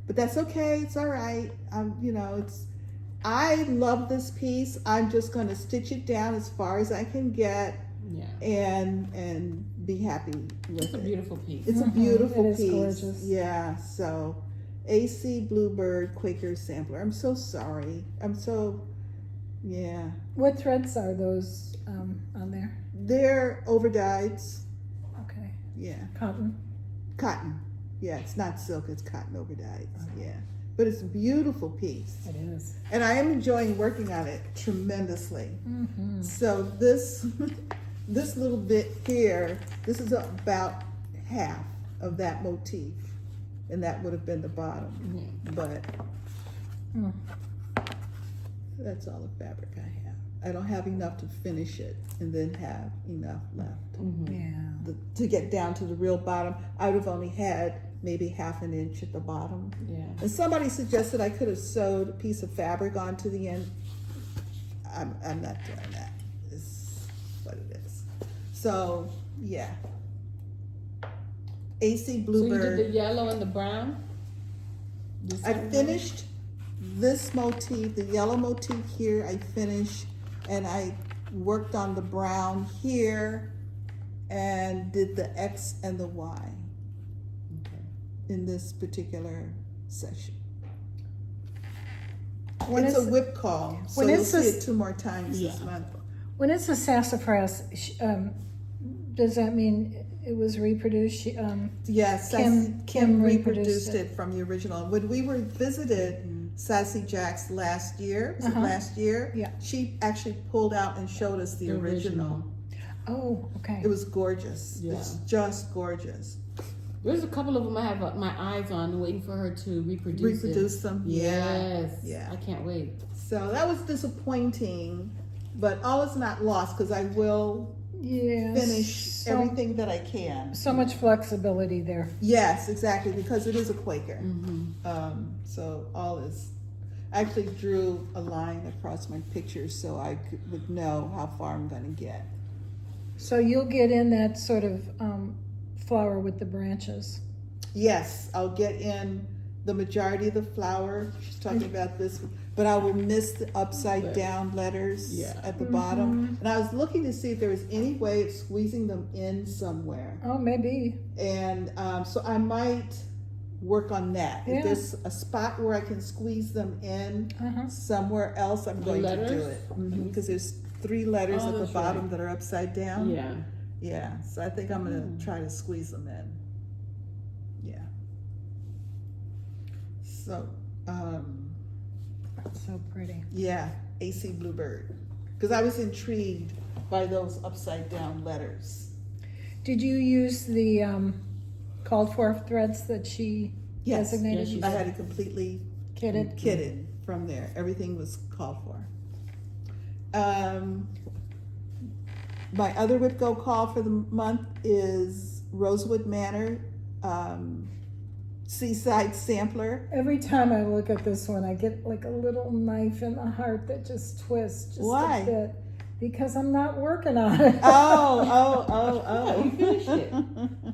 But that's okay, it's all right. I love this piece. I'm just gonna stitch it down as far as I can get Yeah. and be happy with It's a it. beautiful piece. It's a beautiful It is piece. gorgeous. Yeah, so AC Bluebird Quaker Sampler. I'm so sorry. Yeah. What threads are those on there? They're overdyeds. Okay. Yeah. Cotton. Cotton. Yeah, it's not silk, it's cotton overdyeds. Yeah. But it's a beautiful piece. It is. And I am enjoying working on it tremendously. Mm-hmm. So this this little bit here, this is about half of that motif. And that would have been the bottom. Yeah. But Mm. that's all the fabric I have. I don't have enough to finish it and then have enough left. Yeah. To get down to the real bottom, I would have only had maybe 1/2 inch at the bottom. Yeah. And somebody suggested I could have sewed a piece of fabric onto the end. I'm not doing that. It's what it is. So yeah. AC Bluebird. So you did the yellow and the brown? I finished this motif, the yellow motif here, I finished, and I worked on the brown here and did the X and the Y in this particular session. It's a whip call, so when you'll it's see a- it 2 more times this Yeah. month. When it's a sassafras, does that mean it was reproduced? Yes, Kim reproduced reproduced it from the original. When we were visited Sassy Jack's last year, was it last year? Yeah. She actually pulled out and showed us the original. Oh, okay. It was gorgeous. Yeah. It's just gorgeous. There's a couple of them I have my eyes on, waiting for her to reproduce Reproduce them. Yes. Yeah. I can't wait. So that was disappointing, but all is not lost because I will Yes. finish everything that I can. So much flexibility there. Yes, exactly, because it is a Quaker. Mm-hmm. So all is. I actually drew a line across my picture so I would know how far I'm going to get. So you'll get in that sort of flower with the branches. Yes, I'll get in the majority of the flower. She's talking about this, but I will miss the upside down letters at the bottom. And I was looking to see if there was any way of squeezing them in somewhere. Oh, maybe. And so I might work on that. Yeah. If there's a spot where I can squeeze them in somewhere else, I'm going to do it. Because there's 3 letters at the that's bottom right. that are upside down. Yeah. Yeah, so I think I'm going to try to squeeze them in. Yeah. So, So pretty. yeah, AC Bluebird. Because I was intrigued by those upside down letters. Did you use the called for threads that she Yes. designated? Yes, she I had it completely Kitted? kitted from there. Everything was called for. My other whip go call for the month is Rosewood Manor Seaside Sampler. Every time I look at this one, I get like a little knife in the heart that just twists just Why? a bit. Because I'm not working on it. Oh. You finished it.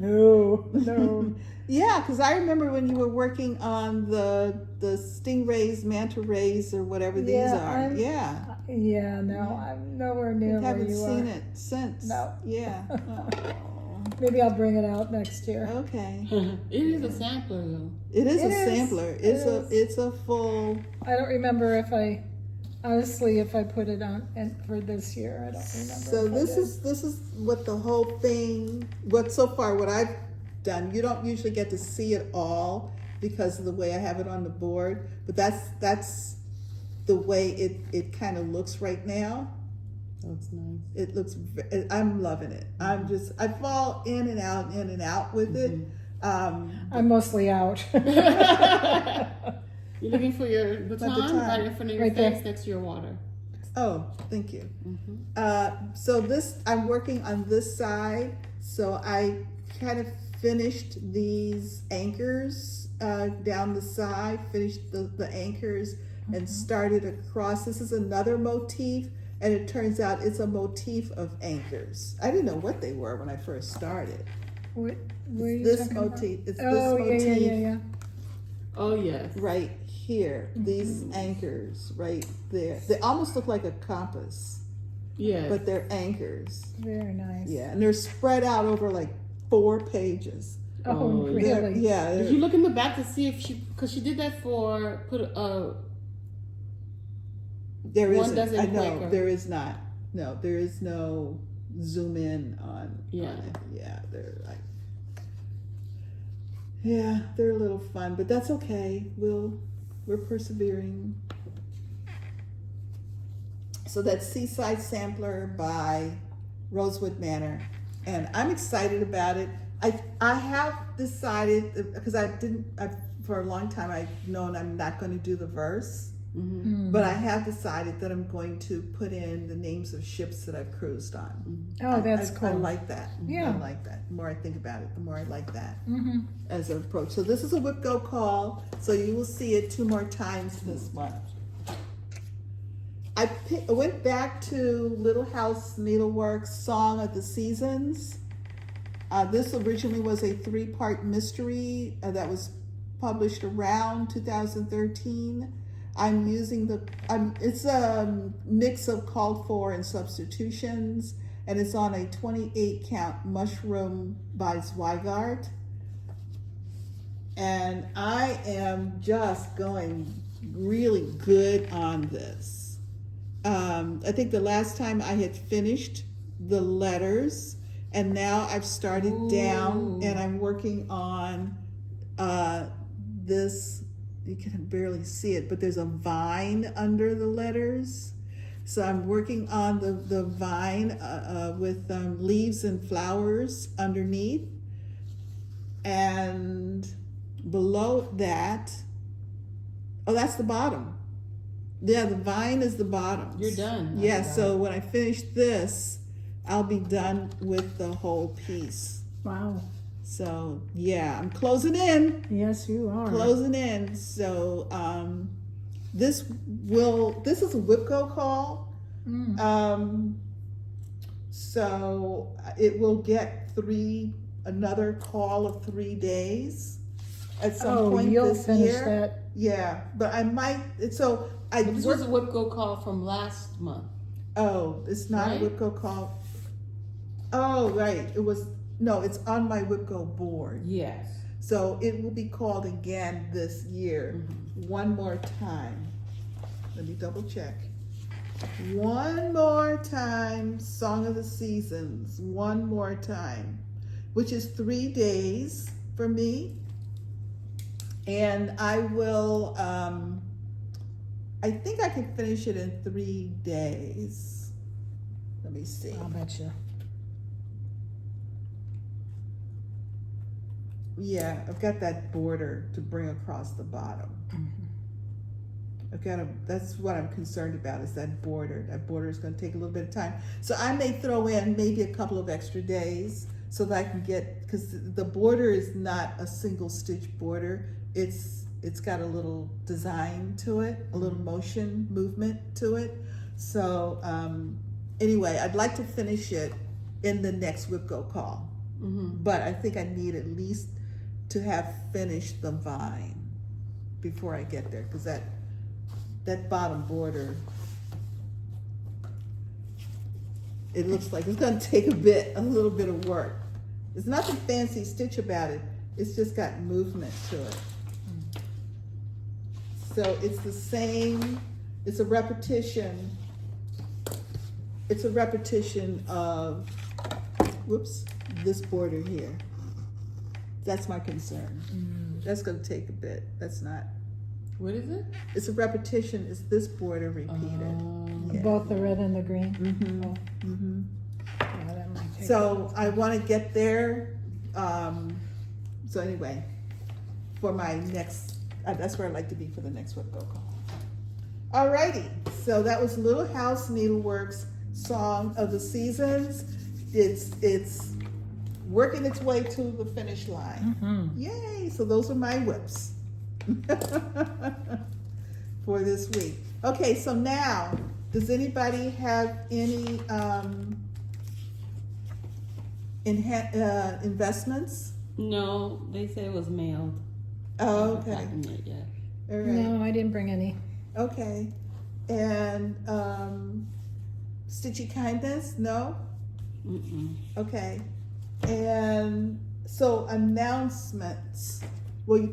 No. Yeah, because I remember when you were working on the stingrays, manta rays, or whatever these are. Yeah. Yeah, no, I'm nowhere near where Haven't you seen are. it since. No. Yeah. Maybe I'll bring it out next year. Okay. It is a sampler though. It is It a is. sampler. It's a full. I don't remember if I put it on and for this year. I don't remember. So if I did. this is what the whole thing. What I've done. You don't usually get to see it all because of the way I have it on the board. But that's the way it kind of looks right now. That's nice. It looks. I'm loving it. I fall in and out with it. I'm mostly out. You're looking for your baton, baton. right in front of your Right there. face, next to your water. Oh, thank you. So I'm working on this side. So I kind of finished these anchors down the side, finished the anchors and started across. This is another motif, and it turns out it's a motif of anchors. I didn't know what they were when I first started. What are you This talking about? motif, it's Oh, this motif yeah. Oh yes. right here. These anchors right there. They almost look like a compass, Yes. but they're anchors. Very nice. Yeah, and they're spread out over like 4 pages. Oh, Oh, They're- really? Yeah. Did you look in the back to see if because she did that There One isn't. doesn't I know Quaker. there is not. No, there is no zoom in on. Yeah. On it. Yeah, they're like. Yeah, they're a little fun, but that's okay. We're persevering. So that's Seaside Sampler by Rosewood Manor, and I'm excited about it. I have decided because for a long time I've known I'm not going to do the verse. But I have decided that I'm going to put in the names of ships that I've cruised on. Oh, that's cool. I like that. Yeah. I like that. The more I think about it, the more I like that as an approach. So this is a Whip Go call. So you will see it 2 more times this month. I went back to Little House Needlework's Song of the Seasons. This originally was a 3-part mystery that was published around 2013. I'm using it's a mix of called for and substitutions, and it's on a 28 count mushroom by Zweigart. And I am just going really good on this. I think the last time I had finished the letters, and now I've started down and I'm working on this. You can barely see it, but there's a vine under the letters. So I'm working on the vine with leaves and flowers underneath. And below that, oh, that's the bottom. Yeah, the vine is the bottom. You're done. Yeah, so when I finish this, I'll be done with the whole piece. Wow. So yeah, I'm closing in. Yes, you are. Closing in. So this is a Whip Go call. So it will get another call of 3 days at some point you'll this finish year. that. Yeah, but I might. So This was a Whip Go call from last month. Oh, it's not Right? a Whip Go call. Oh, right. It was. No, it's on my Whip Go board. Yes. So it will be called again this year. One more time. Let me double check. One more time, Song of the Seasons. One more time, which is 3 days for me. And I will, I think I can finish it in 3 days. Let me see. I'll bet you. Yeah, I've got that border to bring across the bottom. That's what I'm concerned about, is that border. That border is going to take a little bit of time. So I may throw in maybe a couple of extra days so that I can because the border is not a single stitch border. It's got a little design to it, a little motion, movement to it. So anyway, I'd like to finish it in the next Whip Go call. But I think I need at least to have finished the vine before I get there, because that bottom border, it looks like it's going to take a little bit of work. There's nothing fancy stitch about it. It's just got movement to it. So it's the same. It's a repetition. It's a repetition of, whoops, this border here. That's my concern. That's going to take a bit. That's not. What is it? It's a repetition. It's this border repeated. Yeah. Both the red and the green. Yeah, that might take So I want to get there. So anyway, for my next, that's where I'd like to be for the next Whip Go call. Alrighty. So that was Little House Needlework's Song of the Seasons. It's working its way to the finish line. Yay! So those are my whips for this week. Okay, so now, does anybody have any investments? No, they say it was mailed. Oh, I haven't okay. gotten it yet. All right. No, I didn't bring any. Okay. And Stitchy Kindness? No? Okay. And so announcements. Well,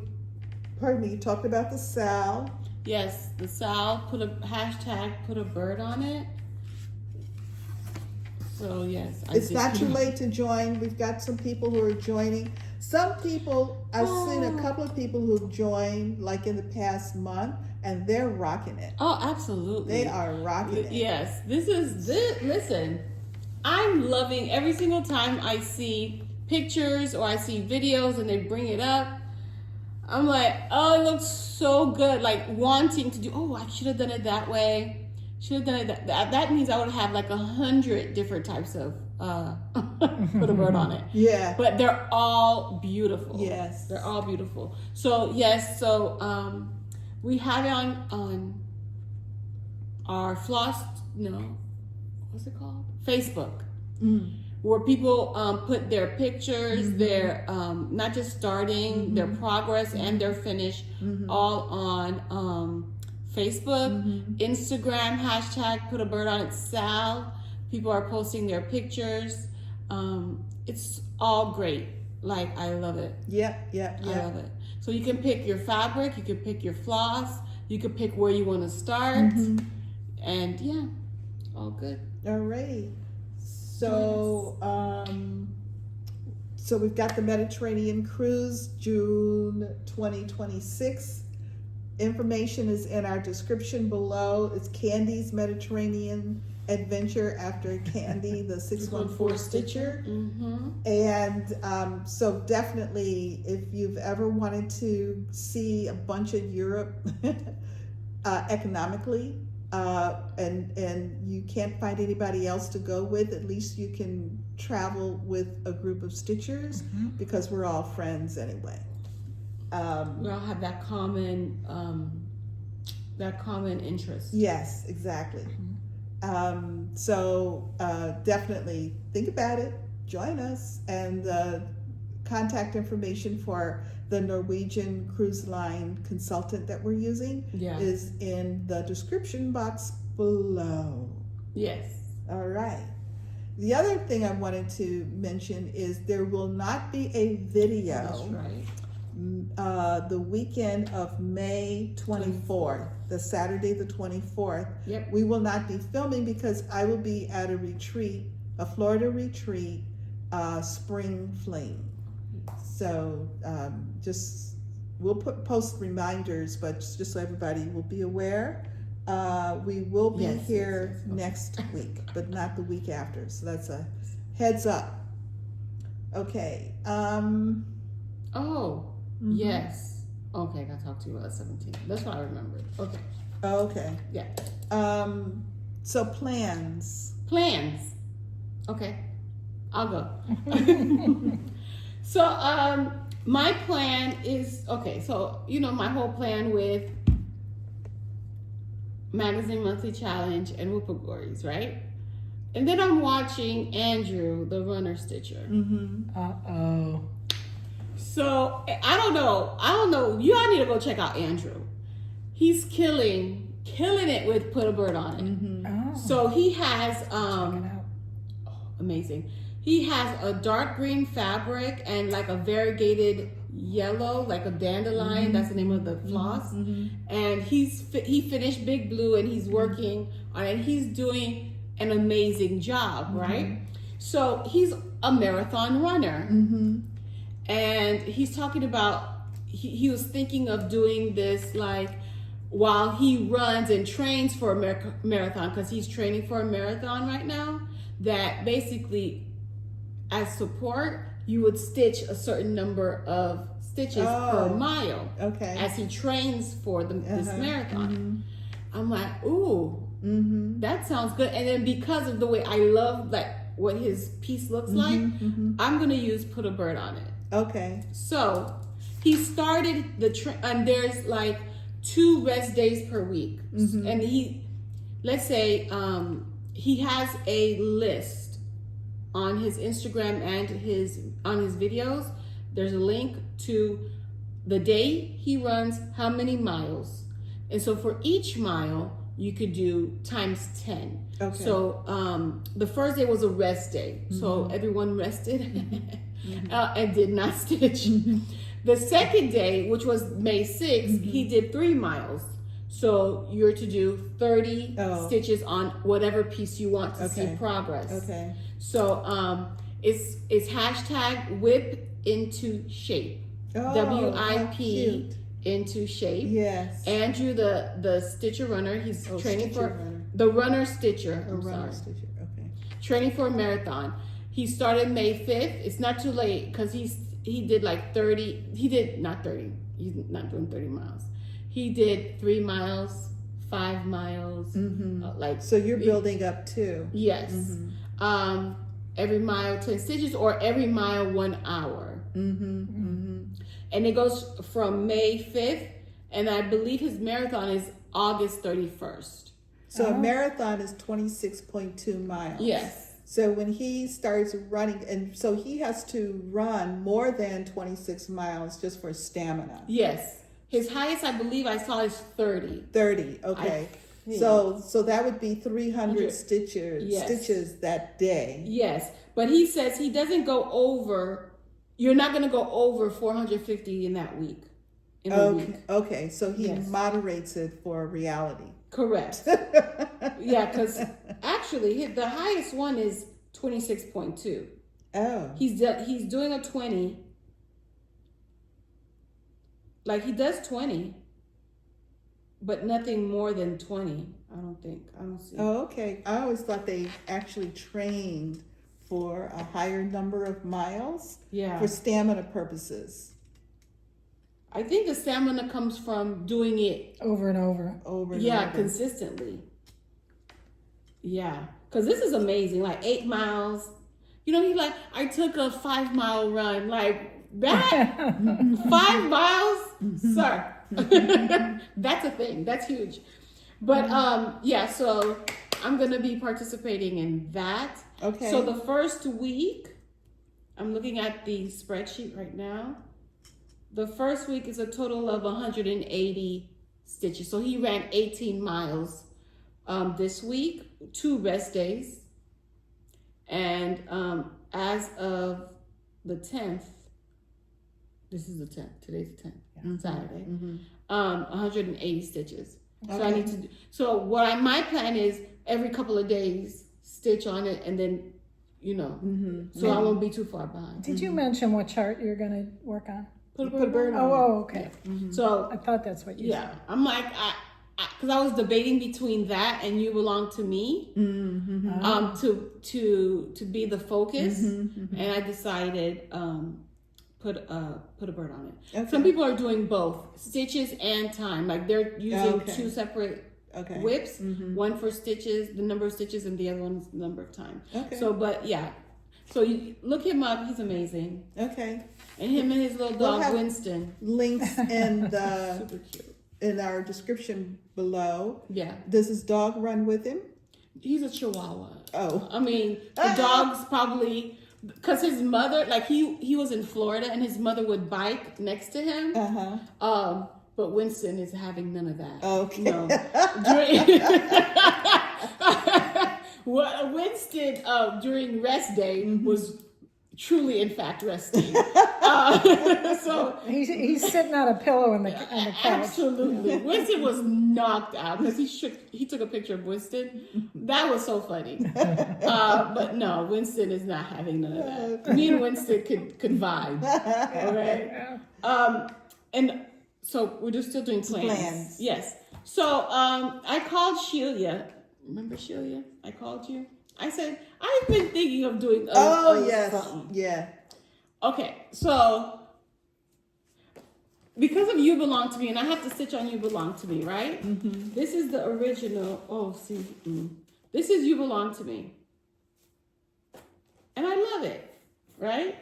pardon me, you talked about the Sal. Yes, the Sal put a hashtag, put a bird on it. So yes, It's not too late to join. We've got some people who are joining. Some people, I've seen a couple of people who've joined like in the past month, and they're rocking it. Oh, absolutely. They are rocking it. Yes, listen, I'm loving every single time I see pictures or I see videos and they bring it up. I'm like, oh, it looks so good. Like wanting to do, oh, I should have done it that way. Should have done it that means I would have like 100 different types of put a bird on it. Yeah. But they're all beautiful. Yes. They're all beautiful. So yes, so we have it on our what's it called? Facebook. Where people put their pictures, their not just starting, their progress and their finish, all on Facebook, Instagram, hashtag put a bird on it, Sal. People are posting their pictures. It's all great. Like, I love it. Yep. I love it. So you can pick your fabric, you can pick your floss, you can pick where you want to start, and yeah, all good. All right. So, so we've got the Mediterranean cruise, June 2026. Information is in our description below. It's Candy's Mediterranean Adventure after Candy, the 614 Stitcher. And so definitely, if you've ever wanted to see a bunch of Europe economically, and you can't find anybody else to go with, at least you can travel with a group of Stitchers, because we're all friends anyway. We all have that common interest. Yes, exactly. So definitely think about it, join us, and contact information for the Norwegian cruise line consultant that we're using is in the description box below. Yes. All right. The other thing I wanted to mention is there will not be a video. That's right. The weekend of May 24th, the Saturday the 24th. Yep. We will not be filming because I will be at a retreat, a Florida retreat, Spring Fling. So just we'll post reminders, but just so everybody will be aware, we will be here next week, but not the week after. So that's a heads up. Okay. Yes. Okay, I gotta talk to you about 17. That's what I remembered. Okay. Okay. Yeah. So plans. Okay. I'll go. So my plan is, okay, so you know my whole plan with Magazine Monthly Challenge and Whoop Glories, right? And then I'm watching Andrew, the runner stitcher. Uh-oh. So I don't know. You all need to go check out Andrew. He's killing it with Put a Bird on it. Oh. So he has Check it out. amazing. He has a dark green fabric and like a variegated yellow, like a dandelion. That's the name of the floss. And he finished Big Blue and he's working on it. He's doing an amazing job, right? So he's a marathon runner. And he's talking about, he was thinking of doing this like while he runs and trains for a marathon, because he's training for a marathon right now, that basically as support, you would stitch a certain number of stitches per mile as he trains for this marathon. I'm like, ooh, that sounds good. And then because of the way I love like what his piece looks like, I'm going to use Put a Bird on it. Okay. So he started and there's like 2 rest days per week. And let's say he has a list on his Instagram and on his videos. There's a link to the day he runs, how many miles. And so for each mile, you could do times 10. Okay. So the first day was a rest day. So everyone rested and did not stitch. The second day, which was May 6th, he did 3 miles. So you're to do 30 stitches on whatever piece you want to see progress. Okay. So it's hashtag whip into shape. WIP into shape. Yes. Andrew, the stitcher runner, he's training for the runner stitcher. Stitcher. Okay. Training for a marathon. He started May 5th. It's not too late because he did like 30. He did not 30. he's not doing 30 miles. He did 3 miles, 5 miles, like. So you're building up too. Yes. Every mile 10 stitches, or every mile 1 hour. And it goes from May 5th, and I believe his marathon is August 31st. So a marathon is 26.2 miles. Yes. So when he starts running, and so he has to run more than 26 miles just for stamina. Yes. His highest, I believe I saw, is 30. 30, okay. So that would be 300 stitches that day. Yes. But he says he doesn't go over, you're not going to go over 450 in that week. In the week. Okay, so he moderates it for reality. Correct. Yeah, because actually the highest one is 26.2. Oh. He's doing a 20. Like he does 20, but nothing more than 20. I don't see. Oh, okay. I always thought they actually trained for a higher number of miles. Yeah. For stamina purposes. I think the stamina comes from doing it over and over. Yeah, consistently. Yeah, because this is amazing. Like 8 miles. You know, I took a 5 mile run. Like that, 5 miles, sir. That's a thing. That's huge. But yeah. So I'm gonna be participating in that. Okay. So the first week, I'm looking at the spreadsheet right now. The first week is a total of 180 stitches. So he ran 18 miles this week, 2 rest days. And as of the 10th, this is the 10th, today's the 10th, Saturday, 180 stitches. Okay. So I need to so my plan is every couple of days, stitch on it, and then, so I won't be too far behind. Did you mention what chart you're going to work on? Put a bird on. Oh, okay. Yeah. So I thought that's what you said. I'm like, because I was debating between that and You Belong to Me, to be the focus, and I decided put a bird on it. Okay. Some people are doing both stitches and time, like they're using 2 separate whips, one for stitches, the number of stitches, and the other one is the number of time. Okay. So, but yeah, so you look him up. He's amazing. Okay. And him and his little dog Winston. Links in the Super cute. in our description below. Yeah. Does his dog run with him? He's a Chihuahua. Oh. I mean, the dog's probably, because his mother, like he was in Florida and his mother would bike next to him. But Winston is having none of that. Okay. No. Winston during rest day was truly, in fact, resting. So he's sitting on a pillow on the couch. Absolutely, Winston was knocked out because he took a picture of Winston. That was so funny. But no, Winston is not having none of that. Me and Winston could vibe. All right. And so we're just still doing plans. Yes. So I called Shelia. Remember Shelia? I called you. I said, I've been thinking of doing something. Yeah. Okay, so because of You Belong to Me, and I have to stitch on You Belong to Me, right? This is the original. This is You Belong to Me. And I love it, right?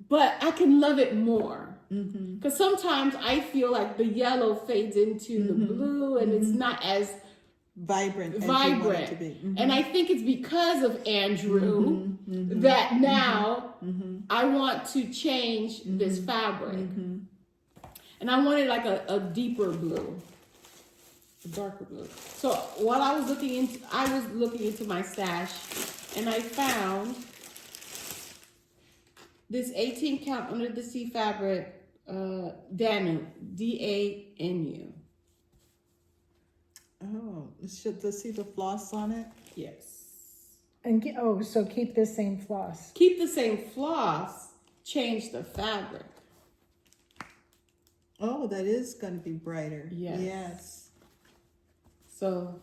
But I can love it more. Because sometimes I feel like the yellow fades into the blue and it's not as vibrant as you want it to be. And I think it's because of Andrew that now I want to change this fabric. And I wanted like a deeper blue, a darker blue. So while I was looking into my stash, and I found this 18 count under the sea fabric, Danu, D-A-N-U. Oh, let's see the floss on it. Yes. And so keep the same floss. Keep the same floss, change the fabric. Oh, that is going to be brighter. Yes. So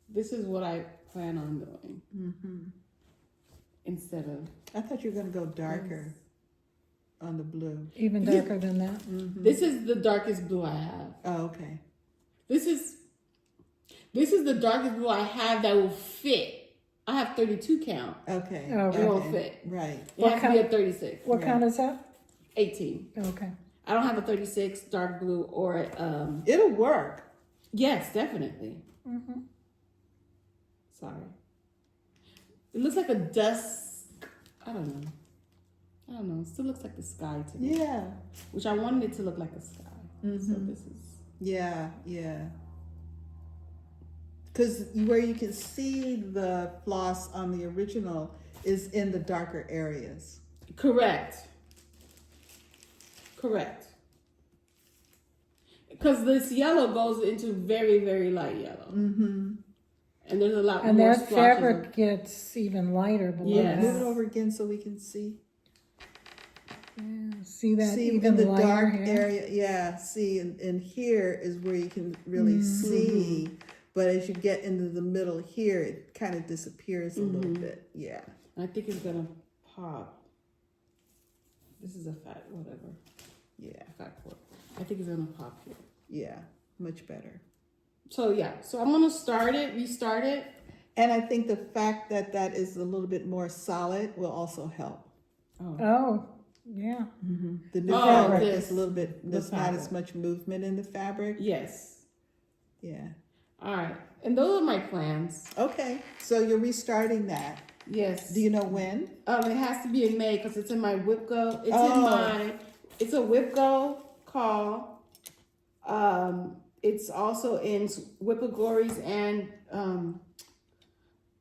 this is what I plan on doing. Instead of... I thought you were going to go darker. on the blue. Even darker than that. This is the darkest blue I have. Oh, okay. This is the darkest blue I have that will fit. I have 32 count. Okay. Oh, It won't fit. Right. It What has to be a 36. What count is that? 18. Okay. I don't have a 36 dark blue or It'll work. yes, definitely. Sorry. It looks like a dust. I don't know. It still looks like the sky to me. Yeah. Which I wanted it to look like a sky. So this is. Yeah. Because where you can see the floss on the original is in the darker areas. Correct. Because this yellow goes into very, very light yellow. And there's a lot And more that splotches fabric gets even lighter below. Yes. Move it that. over again so we can see. Yeah, see that See even in the lighter dark here? area. Yeah. See, and here is where you can really see. But as you get into the middle here, it kind of disappears a little bit. Yeah. I think it's gonna pop. This is a fat whatever. Yeah. Fat cord. I think it's gonna pop here. Yeah. Much better. So I'm gonna restart it. And I think the fact that that is a little bit more solid will also help. Oh, yeah. The new Oh, fabric this- is a little bit, the there's not fabric. as much movement in the fabric. Yes. Yeah. All right. And those are my plans. Okay, so you're restarting that. Yes. Do you know when? It has to be in May because it's in my WIPGO. Oh. It's a WIPGO call. It's also in WIPGORY's and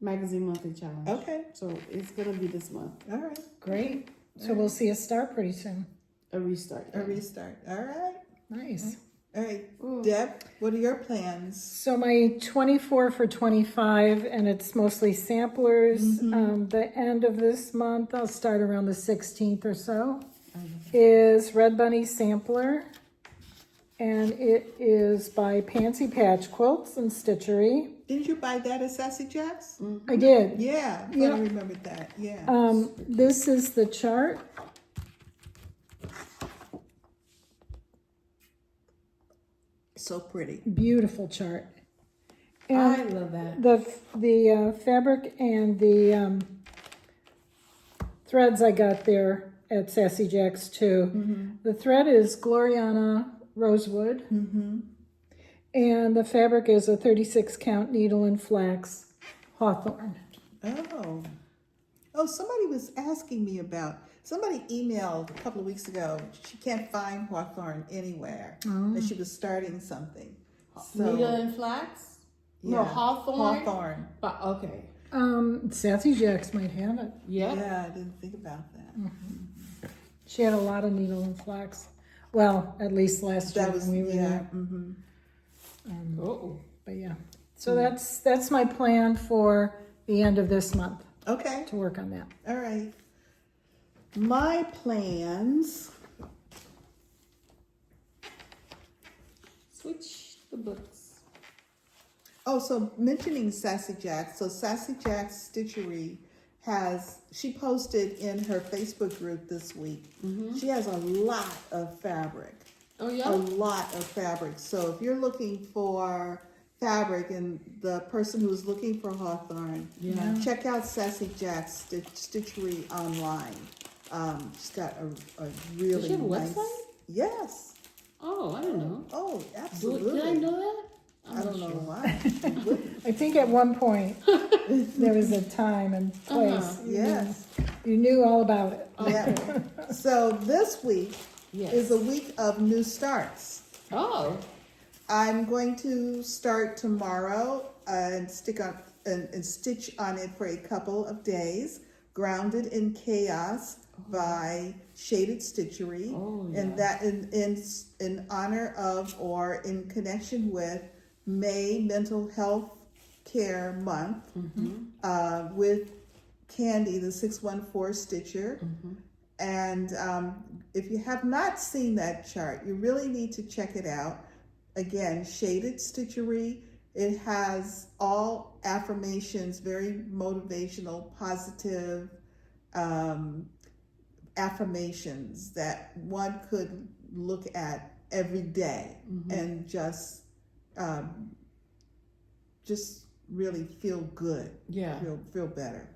Magazine Monthly Challenge. Okay, So it's gonna be this month. all right. Great. So we'll see a start pretty soon. A restart. A restart. All right. Nice. All right. Deb, what are your plans? So my 24 for 25, and it's mostly samplers. The end of this month, I'll start around the 16th or so, is Red Bunny Sampler. And it is by Pansy Patch Quilts and Stitchery. Didn't you buy that at Sassy Jack's? I did. Yeah, I Yeah. remembered that. Yeah. This is the chart. So pretty. Beautiful chart. I And love that. the fabric and the threads I got there at Sassy Jack's too. The thread is Gloriana Rosewood. And the fabric is a 36 count needle and flax hawthorn. Oh. Oh, somebody was asking me about, somebody emailed a couple of weeks ago, she can't find hawthorn anywhere. And she was starting something. So, Needle and flax? No, yeah, hawthorn? Hawthorn. But okay. Sassy Jack's might have it. Yep. Yeah, I didn't think about that. She had a lot of needle and flax. Well, at least last year That was, when we were yeah. there. Oh. But yeah, so that's my plan for the end of this month, Okay, to work on that. all right. My plans, Switch the books. oh, so mentioning Sassy Jack, so Sassy Jack's Stitchery she posted in her Facebook group this week. She has a lot of fabric. Oh A yeah. lot of fabric. So if you're looking for fabric and the person who's looking for hawthorn, check out Sassy Jack's Stitchery online. She's got a really Does she have a nice. website? Yes. Oh, I don't know. Oh, absolutely. Did I know that? I don't know why. You wouldn't. I think at one point there was a time and place. Yes. You knew all about it. Yeah. So this week Yes. is a week of new starts. Oh. I'm going to start tomorrow and stitch on it for a couple of days. Grounded in Chaos by Shaded Stitchery, Oh, and that in honor of or in connection with May Mental Health Care Month, with Candy, the 614 Stitcher. And if you have not seen that chart, you really need to check it out. Again, Shaded Stitchery. It has all affirmations, very motivational, positive, affirmations that one could look at every day and just really feel good. Yeah. Feel better.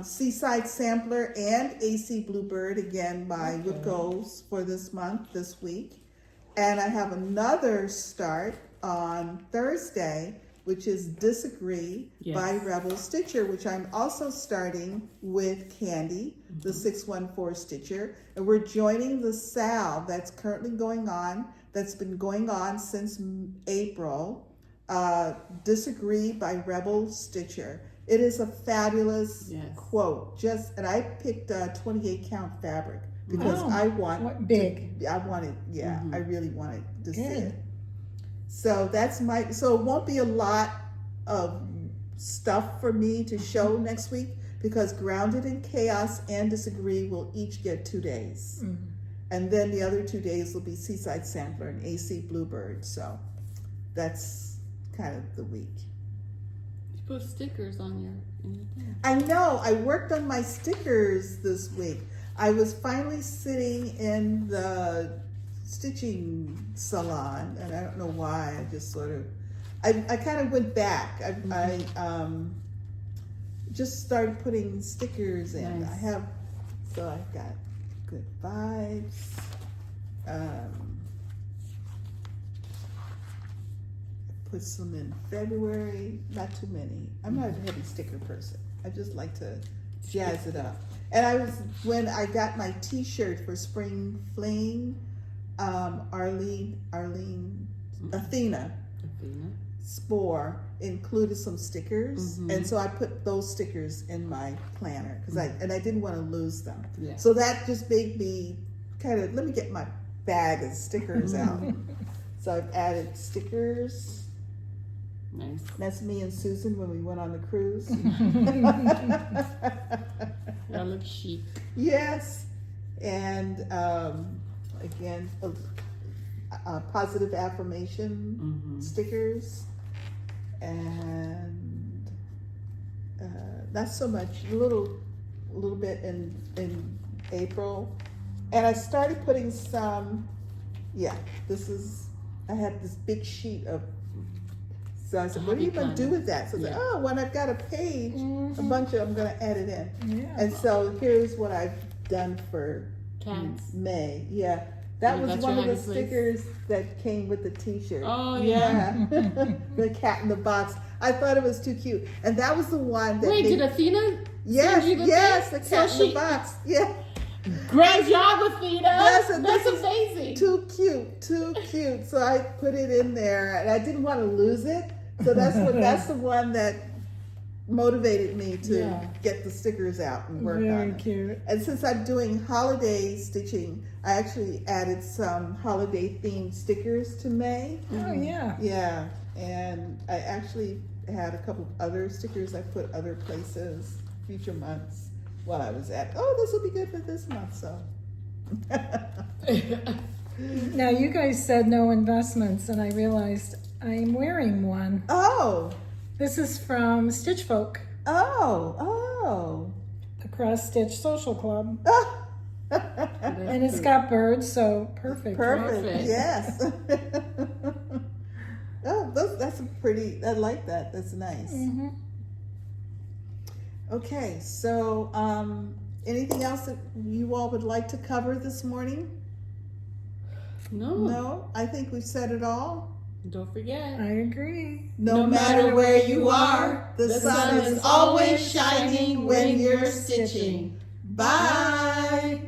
Seaside Sampler and AC Bluebird again by Wood Goals for this week. And I have another start on Thursday, which is Disagree by Rebel Stitcher, which I'm also starting with Candy, the 614 Stitcher. And we're joining the sale that's currently going on, that's been going on since April. Disagree by Rebel Stitcher. It is a fabulous quote. And I picked a 28 count fabric because I want big. I wanted, I really wanted to see it. So so it won't be a lot of stuff for me to show next week because Grounded in Chaos and Disagree will each get 2 days. And then the other 2 days will be Seaside Sampler and AC Bluebird. So that's kind of the week. You put stickers on your thing. I know. I worked on my stickers this week. I was finally sitting in the stitching salon, and I don't know why. I just sort of, I kind of went back. I just started putting stickers in. Nice. I've got Good Vibes. Put some in February, not too many. I'm not a heavy sticker person. I just like to jazz it up. And when I got my t-shirt for Spring Fling, Athena Spore included some stickers. And so I put those stickers in my planner because I didn't want to lose them. Yeah. So that just made me let me get my bag of stickers out. So I've added stickers. Nice. That's me and Susan when we went on the cruise. That looks chic. Yes. And again, positive affirmation stickers. And not so much, a little bit in April. And I started putting some, I had this big sheet of. So I said, what are you going to do with that? So I said, when I've got a page, a bunch of, I'm going to add it in. Yeah. And so here's what I've done for Cats. May. Yeah. That was one of the stickers that came with the t-shirt. Oh, yeah. The cat in the box. I thought it was too cute. And that was the one that did Athena Yes, send you the the cat in the box. Yeah. Great job, Athena. Yes, that's amazing. Too cute. So I put it in there, and I didn't want to lose it. So that's the one that motivated me to get the stickers out and work on it. Very cute. And since I'm doing holiday stitching, I actually added some holiday themed stickers to May. Oh yeah. Yeah, and I actually had a couple of other stickers I put other places, future months. While I was at, this will be good for this month, so. Now you guys said no investments, and I realized I'm wearing one. Oh. This is from Stitch Folk. Oh. The Cross Stitch Social Club. And it's Perfect. got birds, so perfect. Perfect. Yes. That's a pretty, I like that. That's nice. Mm-hmm. Okay, so anything else that you all would like to cover this morning? No, I think we've said it all. Don't forget. I agree. No matter where you are, the sun is always shining when you're stitching. Bye.